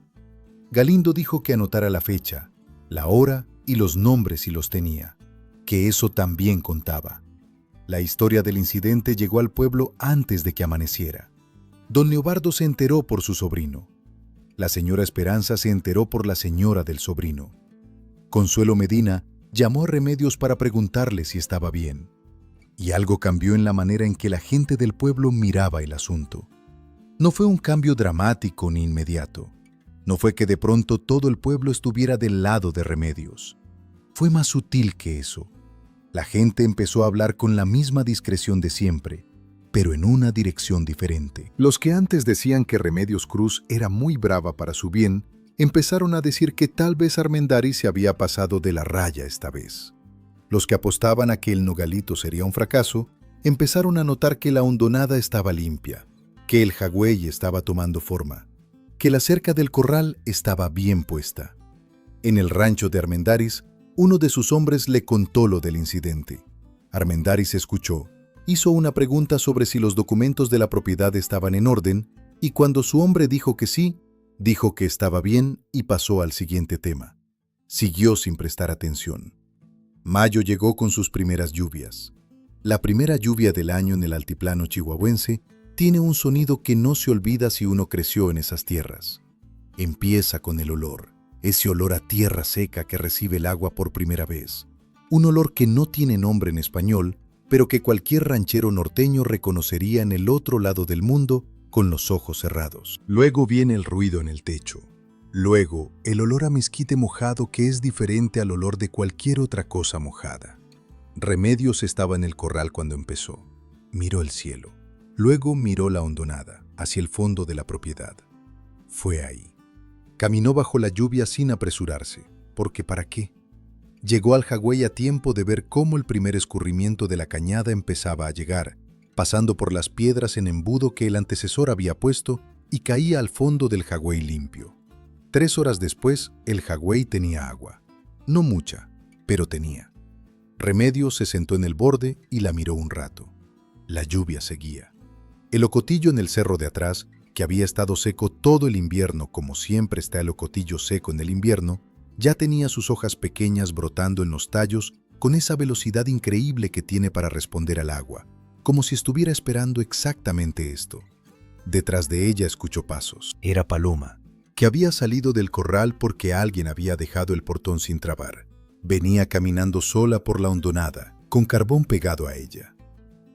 Galindo dijo que anotara la fecha, la hora y los nombres si los tenía, que eso también contaba. La historia del incidente llegó al pueblo antes de que amaneciera. Don Leobardo se enteró por su sobrino. La señora Esperanza se enteró por la señora del sobrino. Consuelo Medina llamó a Remedios para preguntarle si estaba bien. Y algo cambió en la manera en que la gente del pueblo miraba el asunto. No fue un cambio dramático ni inmediato. No fue que de pronto todo el pueblo estuviera del lado de Remedios. Fue más sutil que eso. La gente empezó a hablar con la misma discreción de siempre, pero en una dirección diferente. Los que antes decían que Remedios Cruz era muy brava para su bien, empezaron a decir que tal vez Armendáriz se había pasado de la raya esta vez. Los que apostaban a que el Nogalito sería un fracaso, empezaron a notar que la hondonada estaba limpia, que el jagüey estaba tomando forma, que la cerca del corral estaba bien puesta. En el rancho de Armendáriz, uno de sus hombres le contó lo del incidente. Armendáriz escuchó, hizo una pregunta sobre si los documentos de la propiedad estaban en orden, y cuando su hombre dijo que sí, dijo que estaba bien y pasó al siguiente tema. Siguió sin prestar atención. Mayo llegó con sus primeras lluvias. La primera lluvia del año en el altiplano chihuahuense tiene un sonido que no se olvida si uno creció en esas tierras. Empieza con el olor, ese olor a tierra seca que recibe el agua por primera vez. Un olor que no tiene nombre en español, pero que cualquier ranchero norteño reconocería en el otro lado del mundo con los ojos cerrados. Luego viene el ruido en el techo. Luego, el olor a mezquite mojado que es diferente al olor de cualquier otra cosa mojada. Remedios estaba en el corral cuando empezó. Miró el cielo. Luego miró la hondonada, hacia el fondo de la propiedad. Fue ahí. Caminó bajo la lluvia sin apresurarse, porque ¿para qué? Llegó al jagüey a tiempo de ver cómo el primer escurrimiento de la cañada empezaba a llegar, pasando por las piedras en embudo que el antecesor había puesto y caía al fondo del jagüey limpio. 3 horas después, el jagüey tenía agua. No mucha, pero tenía. Remedios se sentó en el borde y la miró un rato. La lluvia seguía. El ocotillo en el cerro de atrás, que había estado seco todo el invierno como siempre está el ocotillo seco en el invierno, ya tenía sus hojas pequeñas brotando en los tallos con esa velocidad increíble que tiene para responder al agua, como si estuviera esperando exactamente esto. Detrás de ella escuchó pasos. Era Paloma, que había salido del corral porque alguien había dejado el portón sin trabar. Venía caminando sola por la hondonada, con carbón pegado a ella.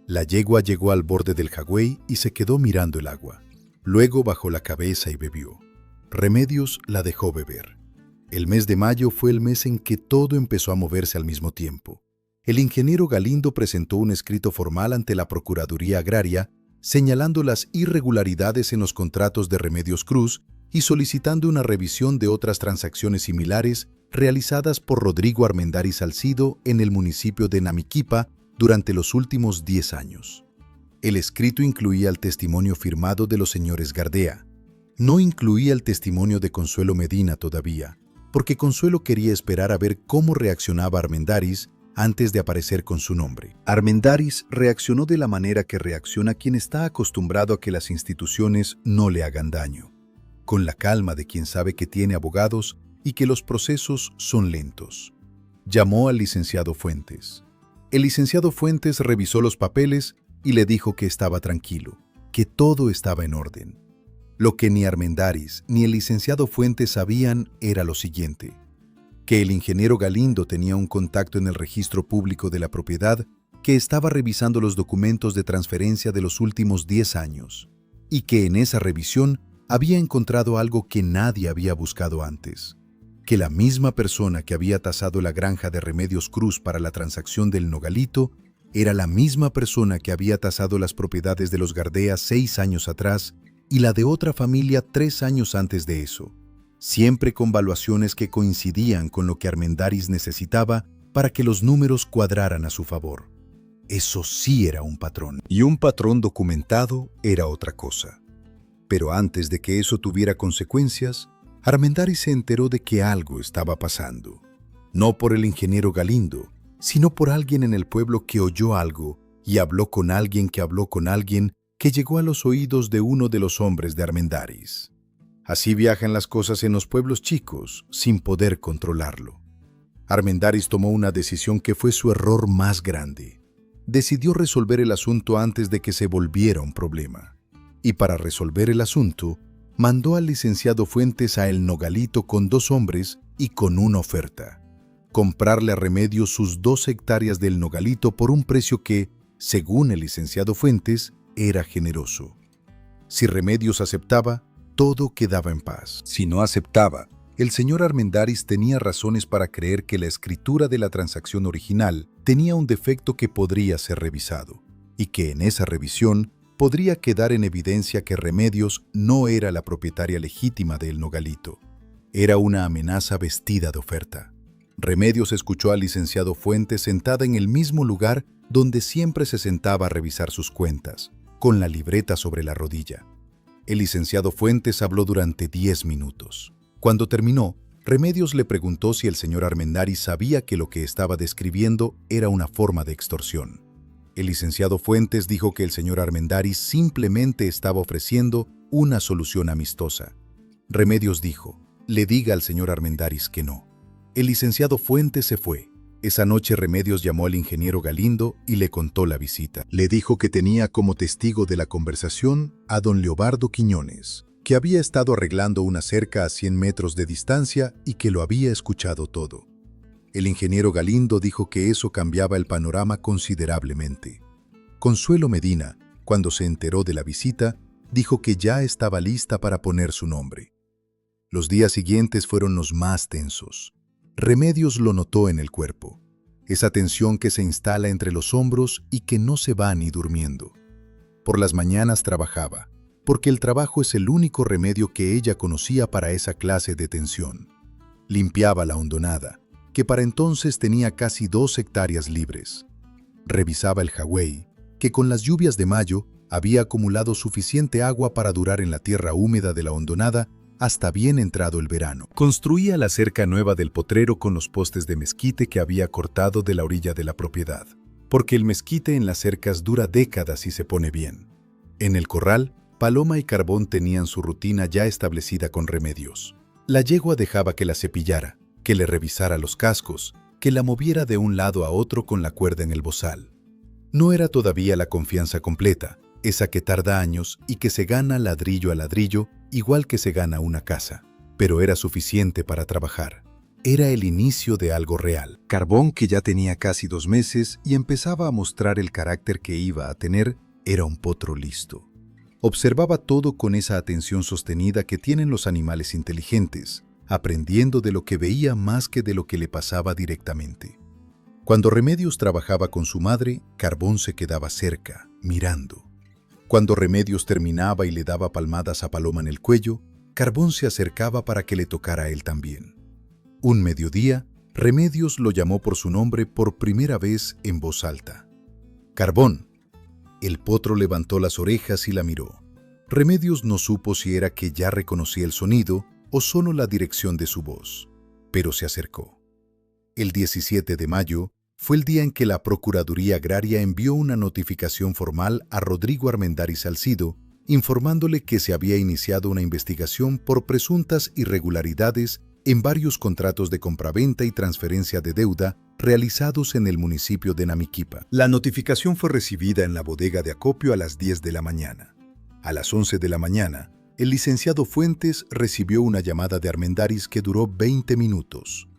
La yegua llegó al borde del jagüey y se quedó mirando el agua. Luego bajó la cabeza y bebió. Remedios la dejó beber. El mes de mayo fue el mes en que todo empezó a moverse al mismo tiempo. El ingeniero Galindo presentó un escrito formal ante la Procuraduría Agraria señalando las irregularidades en los contratos de Remedios Cruz y solicitando una revisión de otras transacciones similares realizadas por Rodrigo Armendáriz Salcido en el municipio de Namiquipa durante los últimos 10 años. El escrito incluía el testimonio firmado de los señores Gardea. No incluía el testimonio de Consuelo Medina todavía, porque Consuelo quería esperar a ver cómo reaccionaba Armendáriz antes de aparecer con su nombre. Armendáriz reaccionó de la manera que reacciona quien está acostumbrado a que las instituciones no le hagan daño, con la calma de quien sabe que tiene abogados y que los procesos son lentos. Llamó al licenciado Fuentes. El licenciado Fuentes revisó los papeles y le dijo que estaba tranquilo, que todo estaba en orden. Lo que ni Armendáriz ni el licenciado Fuentes sabían era lo siguiente: que el ingeniero Galindo tenía un contacto en el registro público de la propiedad que estaba revisando los documentos de transferencia de los últimos 10 años, y que en esa revisión había encontrado algo que nadie había buscado antes, que la misma persona que había tasado la granja de Remedios Cruz para la transacción del Nogalito era la misma persona que había tasado las propiedades de los Gardea 6 años atrás y la de otra familia 3 años antes de eso, siempre con valuaciones que coincidían con lo que Armendáriz necesitaba para que los números cuadraran a su favor. Eso sí era un patrón. Y un patrón documentado era otra cosa. Pero antes de que eso tuviera consecuencias, Armendáriz se enteró de que algo estaba pasando. No por el ingeniero Galindo, sino por alguien en el pueblo que oyó algo y habló con alguien que habló con alguien que llegó a los oídos de uno de los hombres de Armendáriz. Así viajan las cosas en los pueblos chicos, sin poder controlarlo. Armendáriz tomó una decisión que fue su error más grande. Decidió resolver el asunto antes de que se volviera un problema. Y para resolver el asunto, mandó al licenciado Fuentes a El Nogalito con 2 hombres y con una oferta: comprarle a Remedios sus 2 hectáreas del Nogalito por un precio que, según el licenciado Fuentes, era generoso. Si Remedios aceptaba, todo quedaba en paz. Si no aceptaba, el señor Armendáriz tenía razones para creer que la escritura de la transacción original tenía un defecto que podría ser revisado, y que en esa revisión podría quedar en evidencia que Remedios no era la propietaria legítima de El Nogalito. Era una amenaza vestida de oferta. Remedios escuchó al licenciado Fuentes sentada en el mismo lugar donde siempre se sentaba a revisar sus cuentas, con la libreta sobre la rodilla. El licenciado Fuentes habló durante 10 minutos. Cuando terminó, Remedios le preguntó si el señor Armendáriz sabía que lo que estaba describiendo era una forma de extorsión. El licenciado Fuentes dijo que el señor Armendáriz simplemente estaba ofreciendo una solución amistosa. Remedios dijo: le diga al señor Armendáriz que no. El licenciado Fuentes se fue. Esa noche Remedios llamó al ingeniero Galindo y le contó la visita. Le dijo que tenía como testigo de la conversación a don Leobardo Quiñones, que había estado arreglando una cerca a 100 metros de distancia y que lo había escuchado todo. El ingeniero Galindo dijo que eso cambiaba el panorama considerablemente. Consuelo Medina, cuando se enteró de la visita, dijo que ya estaba lista para poner su nombre. Los días siguientes fueron los más tensos. Remedios lo notó en el cuerpo, esa tensión que se instala entre los hombros y que no se va ni durmiendo. Por las mañanas trabajaba, porque el trabajo es el único remedio que ella conocía para esa clase de tensión. Limpiaba la hondonada, que para entonces tenía casi 2 hectáreas libres. Revisaba el jagüey, que con las lluvias de mayo había acumulado suficiente agua para durar en la tierra húmeda de la hondonada hasta bien entrado el verano. Construía la cerca nueva del potrero con los postes de mezquite que había cortado de la orilla de la propiedad, porque el mezquite en las cercas dura décadas y se pone bien. En el corral, Paloma y Carbón tenían su rutina ya establecida con Remedios. La yegua dejaba que la cepillara, que le revisara los cascos, que la moviera de un lado a otro con la cuerda en el bozal. No era todavía la confianza completa, esa que tarda años y que se gana ladrillo a ladrillo, igual que se gana una casa, pero era suficiente para trabajar. Era el inicio de algo real. Carbón, que ya tenía casi 2 meses y empezaba a mostrar el carácter que iba a tener, era un potro listo. Observaba todo con esa atención sostenida que tienen los animales inteligentes, aprendiendo de lo que veía más que de lo que le pasaba directamente. Cuando Remedios trabajaba con su madre, Carbón se quedaba cerca, mirando. Cuando Remedios terminaba y le daba palmadas a Paloma en el cuello, Carbón se acercaba para que le tocara a él también. Un mediodía, Remedios lo llamó por su nombre por primera vez en voz alta. «Carbón». El potro levantó las orejas y la miró. Remedios no supo si era que ya reconocía el sonido o solo la dirección de su voz, pero se acercó. El 17 de mayo fue el día en que la Procuraduría Agraria envió una notificación formal a Rodrigo Armendáriz Salcido, informándole que se había iniciado una investigación por presuntas irregularidades en varios contratos de compraventa y transferencia de deuda realizados en el municipio de Namiquipa. La notificación fue recibida en la bodega de acopio a las 10 de la mañana. A las 11 de la mañana, el licenciado Fuentes recibió una llamada de Armendáriz que duró 20 minutos.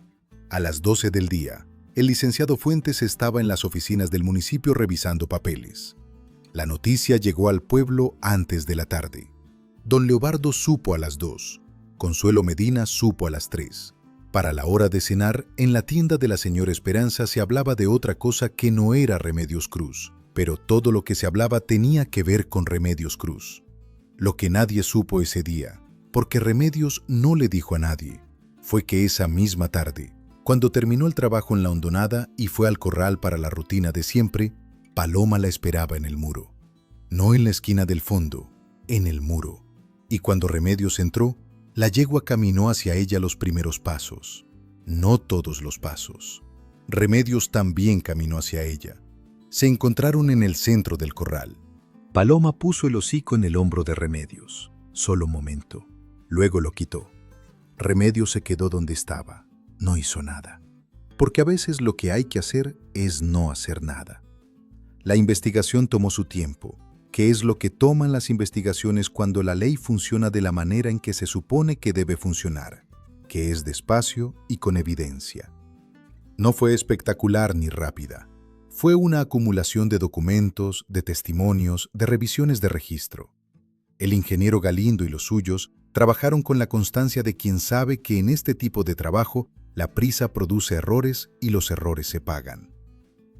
A las 12 del día, el licenciado Fuentes estaba en las oficinas del municipio revisando papeles. La noticia llegó al pueblo antes de la tarde. Don Leobardo supo a las 2, Consuelo Medina supo a las 3. Para la hora de cenar, en la tienda de la señora Esperanza se hablaba de otra cosa que no era Remedios Cruz, pero todo lo que se hablaba tenía que ver con Remedios Cruz. Lo que nadie supo ese día, porque Remedios no le dijo a nadie, fue que esa misma tarde, cuando terminó el trabajo en la hondonada y fue al corral para la rutina de siempre, Paloma la esperaba en el muro. No en la esquina del fondo, en el muro. Y cuando Remedios entró, la yegua caminó hacia ella los primeros pasos. No todos los pasos. Remedios también caminó hacia ella. Se encontraron en el centro del corral. Paloma puso el hocico en el hombro de Remedios. Solo un momento. Luego lo quitó. Remedios se quedó donde estaba. No hizo nada. Porque a veces lo que hay que hacer es no hacer nada. La investigación tomó su tiempo, que es lo que toman las investigaciones cuando la ley funciona de la manera en que se supone que debe funcionar, que es despacio y con evidencia. No fue espectacular ni rápida. Fue una acumulación de documentos, de testimonios, de revisiones de registro. El ingeniero Galindo y los suyos trabajaron con la constancia de quien sabe que en este tipo de trabajo la prisa produce errores y los errores se pagan.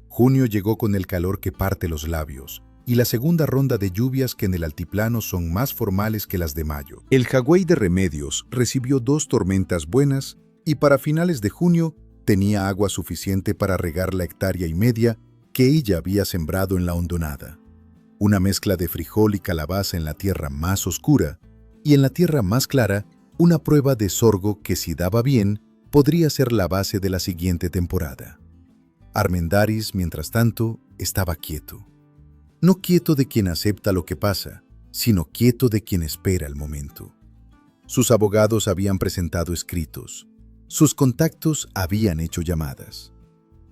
Junio llegó con el calor que parte los labios y la segunda ronda de lluvias que en el altiplano son más formales que las de mayo. El Jagüey de Remedios recibió 2 tormentas buenas y para finales de junio tenía agua suficiente para regar la 1,5 hectáreas que ella había sembrado en la hondonada. Una mezcla de frijol y calabaza en la tierra más oscura y en la tierra más clara una prueba de sorgo que si daba bien podría ser la base de la siguiente temporada. Armendáriz, mientras tanto, estaba quieto. No quieto de quien acepta lo que pasa, sino quieto de quien espera el momento. Sus abogados habían presentado escritos. Sus contactos habían hecho llamadas.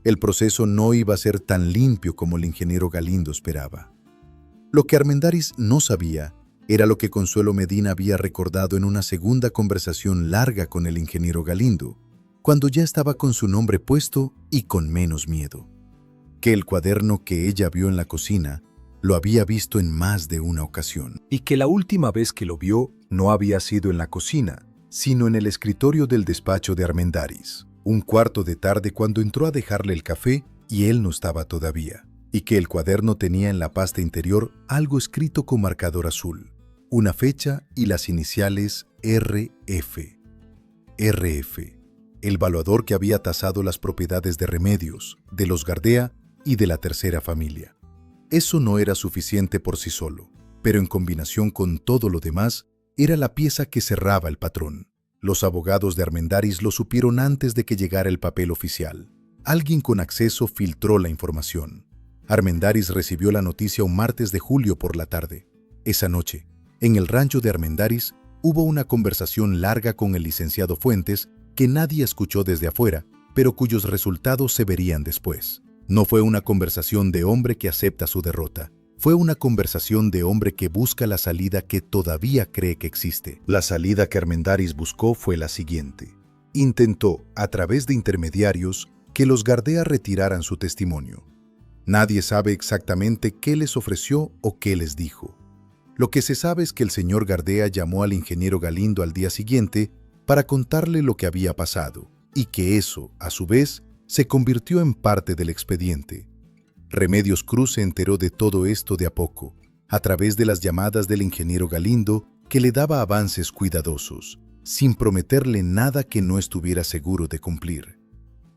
El proceso no iba a ser tan limpio como el ingeniero Galindo esperaba. Lo que Armendáriz no sabía era lo que Consuelo Medina había recordado en una segunda conversación larga con el ingeniero Galindo, cuando ya estaba con su nombre puesto y con menos miedo. Que el cuaderno que ella vio en la cocina lo había visto en más de una ocasión. Y que la última vez que lo vio no había sido en la cocina, sino en el escritorio del despacho de Armendáriz, 1/4 de tarde cuando entró a dejarle el café y él no estaba todavía. Y que el cuaderno tenía en la pasta interior algo escrito con marcador azul, una fecha y las iniciales RF. RF. El valuador que había tasado las propiedades de Remedios, de los Gardea y de la tercera familia. Eso no era suficiente por sí solo, pero en combinación con todo lo demás, era la pieza que cerraba el patrón. Los abogados de Armendáriz lo supieron antes de que llegara el papel oficial. Alguien con acceso filtró la información. Armendáriz recibió la noticia un martes de julio por la tarde. Esa noche, en el rancho de Armendáriz, hubo una conversación larga con el licenciado Fuentes que nadie escuchó desde afuera, pero cuyos resultados se verían después. No fue una conversación de hombre que acepta su derrota. Fue una conversación de hombre que busca la salida que todavía cree que existe. La salida que Armendáriz buscó fue la siguiente. Intentó, a través de intermediarios, que los Gardea retiraran su testimonio. Nadie sabe exactamente qué les ofreció o qué les dijo. Lo que se sabe es que el señor Gardea llamó al ingeniero Galindo al día siguiente para contarle lo que había pasado, y que eso, a su vez, se convirtió en parte del expediente. Remedios Cruz se enteró de todo esto de a poco, a través de las llamadas del ingeniero Galindo, que le daba avances cuidadosos, sin prometerle nada que no estuviera seguro de cumplir.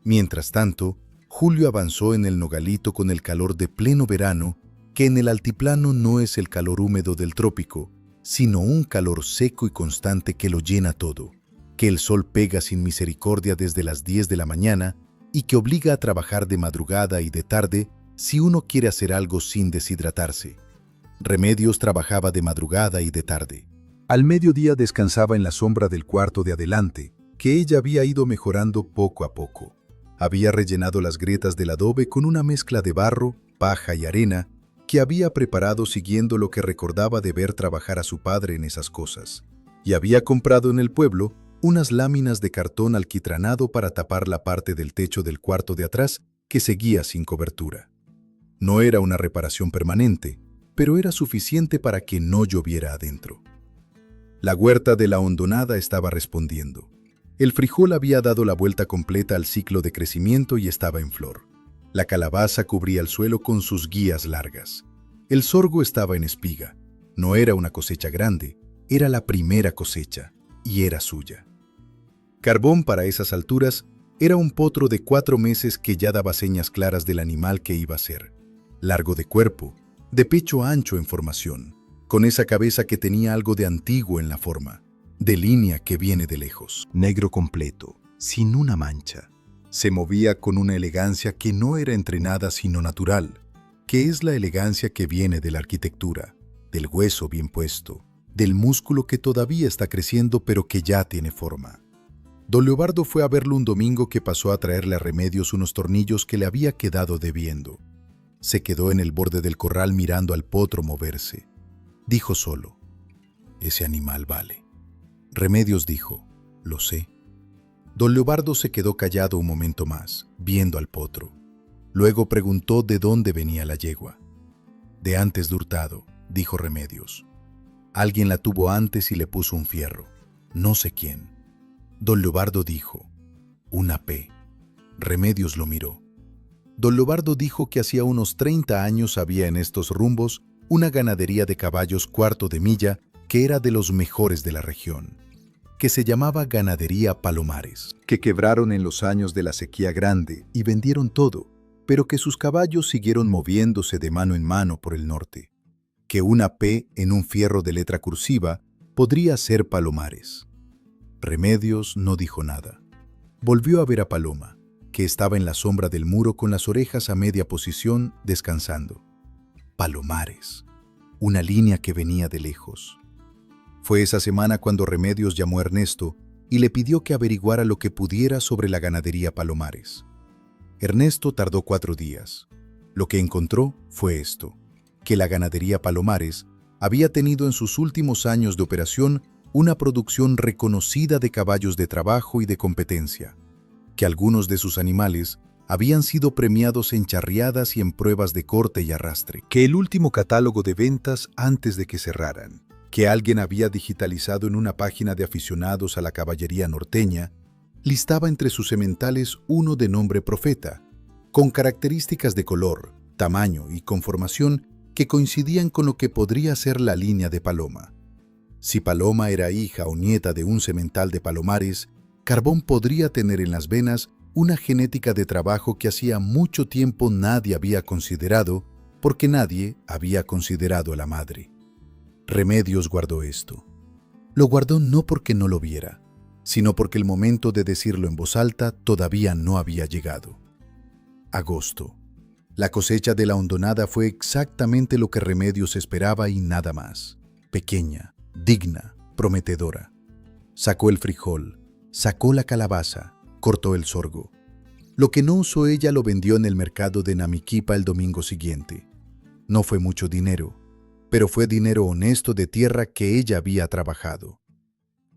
Mientras tanto, Julio avanzó en el nogalito con el calor de pleno verano, que en el altiplano no es el calor húmedo del trópico, sino un calor seco y constante que lo llena todo, que el sol pega sin misericordia desde las 10 de la mañana y que obliga a trabajar de madrugada y de tarde si uno quiere hacer algo sin deshidratarse. Remedios trabajaba de madrugada y de tarde. Al mediodía descansaba en la sombra del cuarto de adelante, que ella había ido mejorando poco a poco. Había rellenado las grietas del adobe con una mezcla de barro, paja y arena que había preparado siguiendo lo que recordaba de ver trabajar a su padre en esas cosas. Y había comprado en el pueblo unas láminas de cartón alquitranado para tapar la parte del techo del cuarto de atrás que seguía sin cobertura. No era una reparación permanente, pero era suficiente para que no lloviera adentro. La huerta de la hondonada estaba respondiendo. El frijol había dado la vuelta completa al ciclo de crecimiento y estaba en flor. La calabaza cubría el suelo con sus guías largas. El sorgo estaba en espiga. No era una cosecha grande, era la primera cosecha, y era suya. Carbón para esas alturas era un potro de 4 meses que ya daba señas claras del animal que iba a ser. Largo de cuerpo, de pecho ancho en formación, con esa cabeza que tenía algo de antiguo en la forma, de línea que viene de lejos. Negro completo, sin una mancha. Se movía con una elegancia que no era entrenada sino natural, que es la elegancia que viene de la arquitectura, del hueso bien puesto, del músculo que todavía está creciendo pero que ya tiene forma. Don Leobardo fue a verlo un domingo que pasó a traerle a Remedios unos tornillos que le había quedado debiendo. Se quedó en el borde del corral mirando al potro moverse. Dijo solo: «Ese animal vale». Remedios dijo: «Lo sé». Don Leobardo se quedó callado un momento más, viendo al potro. Luego preguntó de dónde venía la yegua. «De antes de Hurtado», dijo Remedios. «Alguien la tuvo antes y le puso un fierro. No sé quién». Don Leobardo dijo: «Una P». Remedios lo miró. Don Leobardo dijo que hacía unos 30 años había en estos rumbos una ganadería de caballos cuarto de milla que era de los mejores de la región, que se llamaba Ganadería Palomares, que quebraron en los años de la sequía grande y vendieron todo, pero que sus caballos siguieron moviéndose de mano en mano por el norte, que una P en un fierro de letra cursiva podría ser Palomares. Remedios no dijo nada. Volvió a ver a Paloma, que estaba en la sombra del muro con las orejas a media posición, descansando. Palomares, una línea que venía de lejos. Fue esa semana cuando Remedios llamó a Ernesto y le pidió que averiguara lo que pudiera sobre la ganadería Palomares. Ernesto tardó 4 días. Lo que encontró fue esto: que la ganadería Palomares había tenido en sus últimos años de operación una producción reconocida de caballos de trabajo y de competencia, que algunos de sus animales habían sido premiados en charreadas y en pruebas de corte y arrastre, que el último catálogo de ventas antes de que cerraran, que alguien había digitalizado en una página de aficionados a la caballería norteña, listaba entre sus sementales uno de nombre Profeta, con características de color, tamaño y conformación que coincidían con lo que podría ser la línea de Paloma. Si Paloma era hija o nieta de un semental de Palomares, Carbón podría tener en las venas una genética de trabajo que hacía mucho tiempo nadie había considerado, porque nadie había considerado a la madre. Remedios guardó esto. Lo guardó no porque no lo viera, sino porque el momento de decirlo en voz alta todavía no había llegado. Agosto. La cosecha de la hondonada fue exactamente lo que Remedios esperaba y nada más. Pequeña, digna, prometedora. Sacó el frijol, sacó la calabaza, cortó el sorgo. Lo que no usó ella lo vendió en el mercado de Namiquipa el domingo siguiente. No fue mucho dinero, pero fue dinero honesto de tierra que ella había trabajado.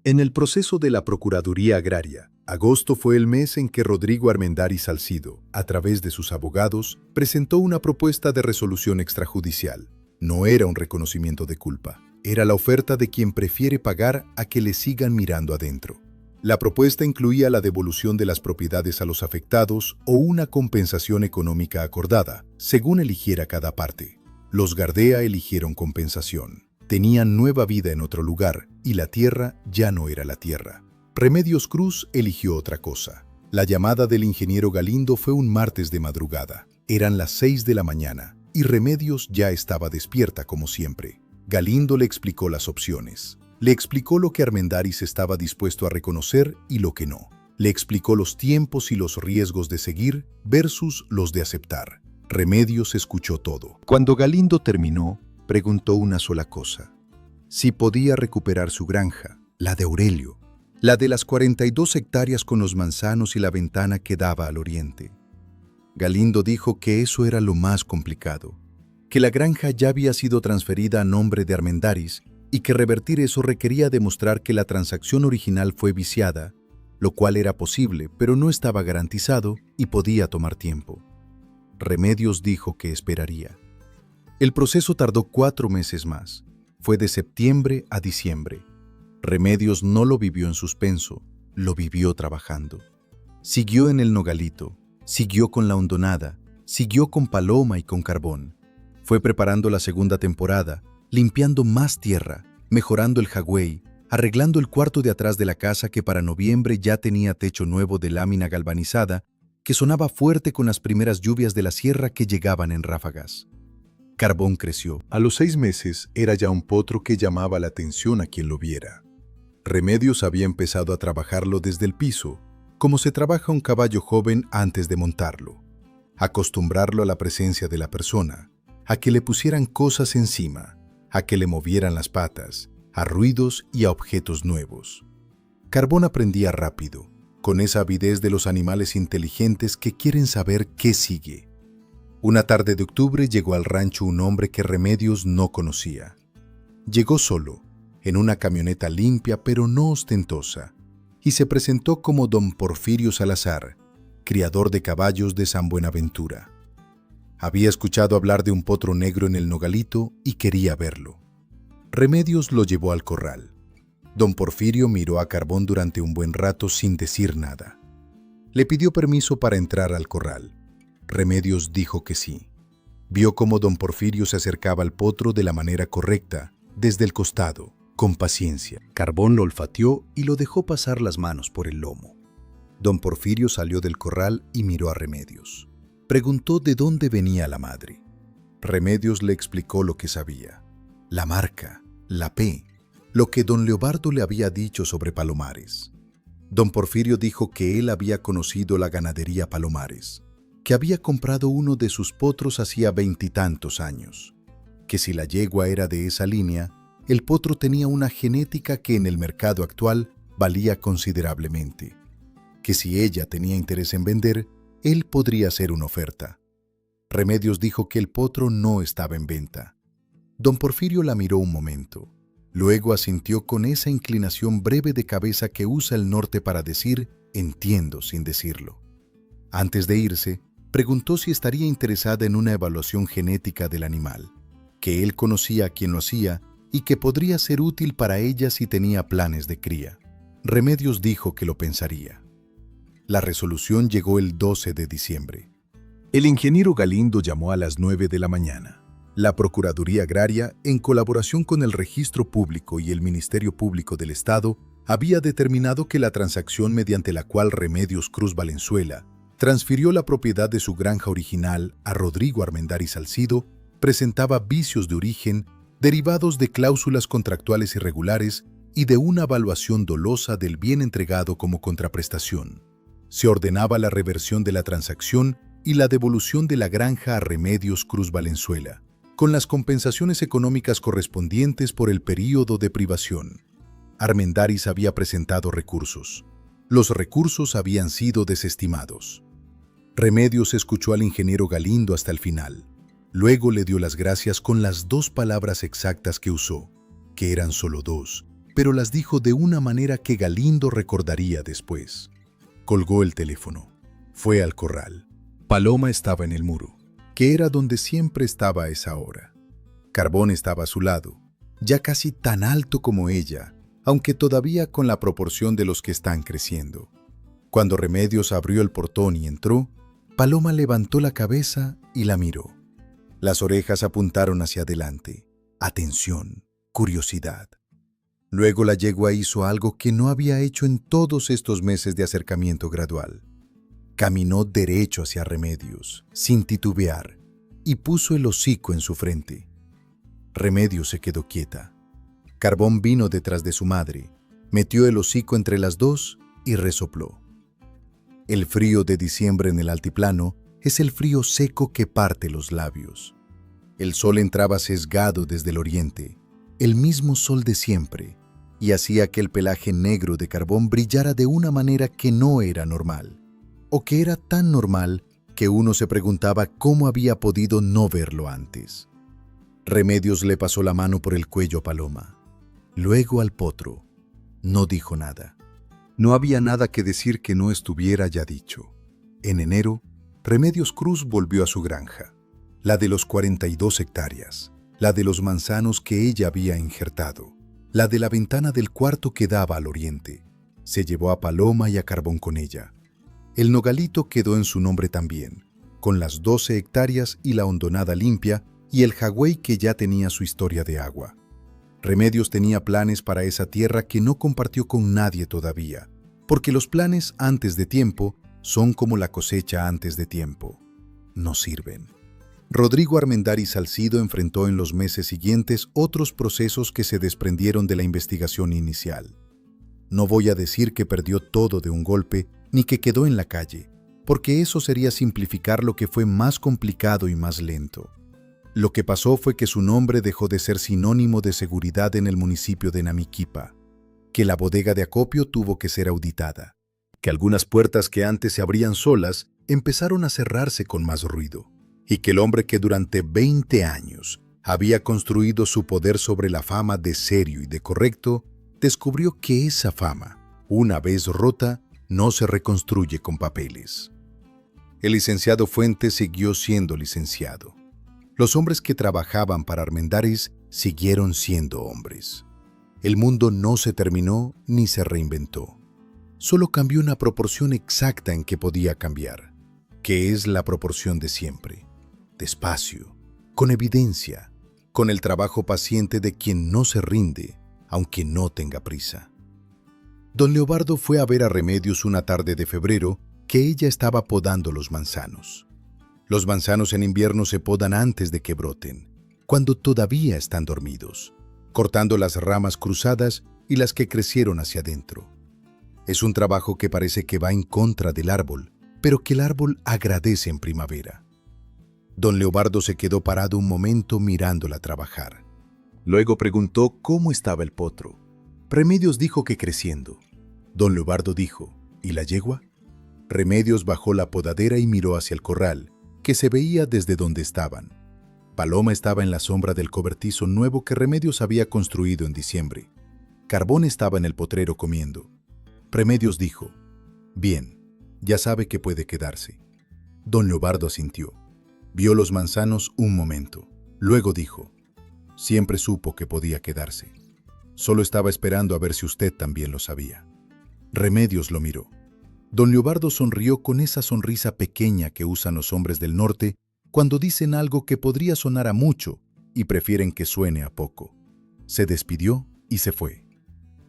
En el proceso de la Procuraduría Agraria, agosto fue el mes en que Rodrigo Armendáriz Salcido, a través de sus abogados, presentó una propuesta de resolución extrajudicial. No era un reconocimiento de culpa, era la oferta de quien prefiere pagar a que le sigan mirando adentro. La propuesta incluía la devolución de las propiedades a los afectados o una compensación económica acordada, según eligiera cada parte. Los Gardea eligieron compensación. Tenían nueva vida en otro lugar y la tierra ya no era la tierra. Remedios Cruz eligió otra cosa. La llamada del ingeniero Galindo fue un martes de madrugada. Eran las 6 de la mañana y Remedios ya estaba despierta como siempre. Galindo le explicó las opciones. Le explicó lo que Armendáriz estaba dispuesto a reconocer y lo que no. Le explicó los tiempos y los riesgos de seguir versus los de aceptar. Remedios escuchó todo. Cuando Galindo terminó, preguntó una sola cosa: si podía recuperar su granja, la de Aurelio, la de las 42 hectáreas con los manzanos y la ventana que daba al oriente. Galindo dijo que eso era lo más complicado, que la granja ya había sido transferida a nombre de Armendáriz y que revertir eso requería demostrar que la transacción original fue viciada, lo cual era posible, pero no estaba garantizado y podía tomar tiempo. Remedios dijo que esperaría. El proceso tardó 4 meses más. Fue de septiembre a diciembre. Remedios no lo vivió en suspenso, lo vivió trabajando. Siguió en el nogalito, siguió con la hondonada, siguió con Paloma y con Carbón. Fue preparando la segunda temporada, limpiando más tierra, mejorando el jagüey, arreglando el cuarto de atrás de la casa que para noviembre ya tenía techo nuevo de lámina galvanizada que sonaba fuerte con las primeras lluvias de la sierra que llegaban en ráfagas. Carbón creció. A los 6 meses era ya un potro que llamaba la atención a quien lo viera. Remedios había empezado a trabajarlo desde el piso, como se trabaja un caballo joven antes de montarlo. Acostumbrarlo a la presencia de la persona, a que le pusieran cosas encima, a que le movieran las patas, a ruidos y a objetos nuevos. Carbón aprendía rápido, con esa avidez de los animales inteligentes que quieren saber qué sigue. Una tarde de octubre llegó al rancho un hombre que Remedios no conocía. Llegó solo, en una camioneta limpia pero no ostentosa, y se presentó como don Porfirio Salazar, criador de caballos de San Buenaventura. Había escuchado hablar de un potro negro en el nogalito y quería verlo. Remedios lo llevó al corral. Don Porfirio miró a Carbón durante un buen rato sin decir nada. Le pidió permiso para entrar al corral. Remedios dijo que sí. Vio cómo don Porfirio se acercaba al potro de la manera correcta, desde el costado, con paciencia. Carbón lo olfateó y lo dejó pasar las manos por el lomo. Don Porfirio salió del corral y miró a Remedios. Preguntó de dónde venía la madre. Remedios le explicó lo que sabía. La marca, la P, lo que don Leobardo le había dicho sobre Palomares. Don Porfirio dijo que él había conocido la ganadería Palomares, que había comprado uno de sus potros hacía 20 y tantos años, que si la yegua era de esa línea, el potro tenía una genética que en el mercado actual valía considerablemente, que si ella tenía interés en vender, él podría hacer una oferta. Remedios dijo que el potro no estaba en venta. Don Porfirio la miró un momento. Luego asintió con esa inclinación breve de cabeza que usa el norte para decir «entiendo» sin decirlo. Antes de irse, preguntó si estaría interesada en una evaluación genética del animal, que él conocía a quien lo hacía y que podría ser útil para ella si tenía planes de cría. Remedios dijo que lo pensaría. La resolución llegó el 12 de diciembre. El ingeniero Galindo llamó a las 9 de la mañana. La Procuraduría Agraria, en colaboración con el Registro Público y el Ministerio Público del Estado, había determinado que la transacción mediante la cual Remedios Cruz Valenzuela transfirió la propiedad de su granja original a Rodrigo Armendáriz Salcido presentaba vicios de origen derivados de cláusulas contractuales irregulares y de una evaluación dolosa del bien entregado como contraprestación. Se ordenaba la reversión de la transacción y la devolución de la granja a Remedios Cruz Valenzuela, con las compensaciones económicas correspondientes por el período de privación. Armendáriz había presentado recursos. Los recursos habían sido desestimados. Remedios escuchó al ingeniero Galindo hasta el final. Luego le dio las gracias con las 2 palabras exactas que usó, que eran solo 2, pero las dijo de una manera que Galindo recordaría después. Colgó el teléfono. Fue al corral. Paloma estaba en el muro, que era donde siempre estaba a esa hora. Carbón estaba a su lado, ya casi tan alto como ella, aunque todavía con la proporción de los que están creciendo. Cuando Remedios abrió el portón y entró, Paloma levantó la cabeza y la miró. Las orejas apuntaron hacia adelante. Atención, curiosidad. Luego la yegua hizo algo que no había hecho en todos estos meses de acercamiento gradual. Caminó derecho hacia Remedios, sin titubear, y puso el hocico en su frente. Remedios se quedó quieta. Carbón vino detrás de su madre, metió el hocico entre las dos y resopló. El frío de diciembre en el altiplano es el frío seco que parte los labios. El sol entraba sesgado desde el oriente, el mismo sol de siempre, y hacía que el pelaje negro de Carbón brillara de una manera que no era normal, o que era tan normal que uno se preguntaba cómo había podido no verlo antes. Remedios le pasó la mano por el cuello a Paloma, luego al potro. No dijo nada. No había nada que decir que no estuviera ya dicho. En enero, Remedios Cruz volvió a su granja. la de los 42 hectáreas, la de los manzanos que ella había injertado, la de la ventana del cuarto que daba al oriente. Se llevó a Paloma y a Carbón con ella. El nogalito quedó en su nombre también, con las 12 hectáreas y la hondonada limpia y el jagüey que ya tenía su historia de agua. Remedios tenía planes para esa tierra que no compartió con nadie todavía, porque los planes antes de tiempo son como la cosecha antes de tiempo. No sirven. Rodrigo Armendáriz Salcido enfrentó en los meses siguientes otros procesos que se desprendieron de la investigación inicial. No voy a decir que perdió todo de un golpe ni que quedó en la calle, porque eso sería simplificar lo que fue más complicado y más lento. Lo que pasó fue que su nombre dejó de ser sinónimo de seguridad en el municipio de Namiquipa, que la bodega de acopio tuvo que ser auditada, que algunas puertas que antes se abrían solas empezaron a cerrarse con más ruido, y que el hombre que durante 20 años había construido su poder sobre la fama de serio y de correcto, descubrió que esa fama, una vez rota, no se reconstruye con papeles. El licenciado Fuentes siguió siendo licenciado. Los hombres que trabajaban para Armendáriz siguieron siendo hombres. El mundo no se terminó ni se reinventó. Solo cambió una proporción exacta en que podía cambiar, que es la proporción de siempre. Despacio, con evidencia, con el trabajo paciente de quien no se rinde, aunque no tenga prisa. Don Leobardo fue a ver a Remedios una tarde de febrero que ella estaba podando los manzanos. Los manzanos en invierno se podan antes de que broten, cuando todavía están dormidos, cortando las ramas cruzadas y las que crecieron hacia adentro. Es un trabajo que parece que va en contra del árbol, pero que el árbol agradece en primavera. Don Leobardo se quedó parado un momento mirándola trabajar. Luego preguntó cómo estaba el potro. Remedios dijo que creciendo. Don Leobardo dijo, ¿y la yegua? Remedios bajó la podadera y miró hacia el corral, que se veía desde donde estaban. Paloma estaba en la sombra del cobertizo nuevo que Remedios había construido en diciembre. Carbón estaba en el potrero comiendo. Remedios dijo, «Bien, ya sabe que puede quedarse». Don Leobardo asintió. Vio los manzanos un momento. Luego dijo, «Siempre supo que podía quedarse. Solo estaba esperando a ver si usted también lo sabía». Remedios lo miró. Don Leobardo sonrió con esa sonrisa pequeña que usan los hombres del norte cuando dicen algo que podría sonar a mucho y prefieren que suene a poco. Se despidió y se fue.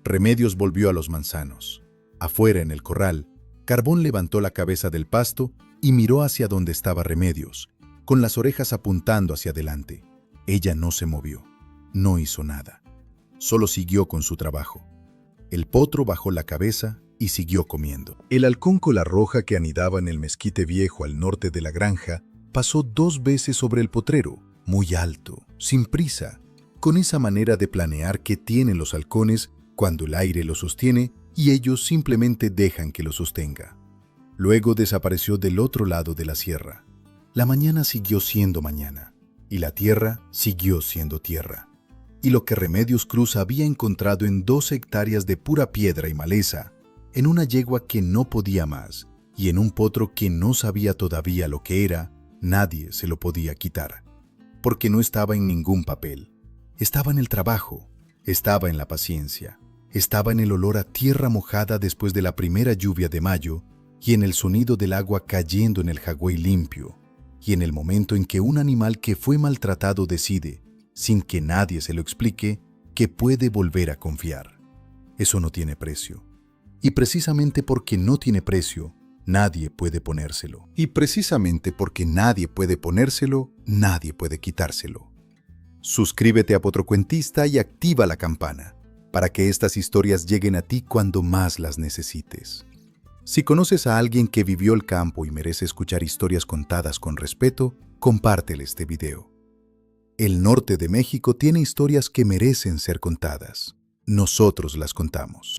Remedios volvió a los manzanos. Afuera, en el corral, Carbón levantó la cabeza del pasto y miró hacia donde estaba Remedios, con las orejas apuntando hacia adelante. Ella no se movió, no hizo nada. Solo siguió con su trabajo. El potro bajó la cabeza y siguió comiendo. El halcón cola roja que anidaba en el mezquite viejo al norte de la granja pasó 2 veces sobre el potrero, muy alto, sin prisa, con esa manera de planear que tienen los halcones cuando el aire los sostiene y ellos simplemente dejan que lo sostenga. Luego desapareció del otro lado de la sierra. La mañana siguió siendo mañana y la tierra siguió siendo tierra. Y lo que Remedios Cruz había encontrado en 12 hectáreas de pura piedra y maleza, en una yegua que no podía más y en un potro que no sabía todavía lo que era, nadie se lo podía quitar, porque no estaba en ningún papel. Estaba en el trabajo, estaba en la paciencia, estaba en el olor a tierra mojada después de la primera lluvia de mayo y en el sonido del agua cayendo en el jagüey limpio, y en el momento en que un animal que fue maltratado decide, sin que nadie se lo explique, que puede volver a confiar. Eso no tiene precio. Y precisamente porque no tiene precio, nadie puede ponérselo. Y precisamente porque nadie puede ponérselo, nadie puede quitárselo. Suscríbete a Potrocuentista y activa la campana para que estas historias lleguen a ti cuando más las necesites. Si conoces a alguien que vivió el campo y merece escuchar historias contadas con respeto, compártele este video. El norte de México tiene historias que merecen ser contadas. Nosotros las contamos.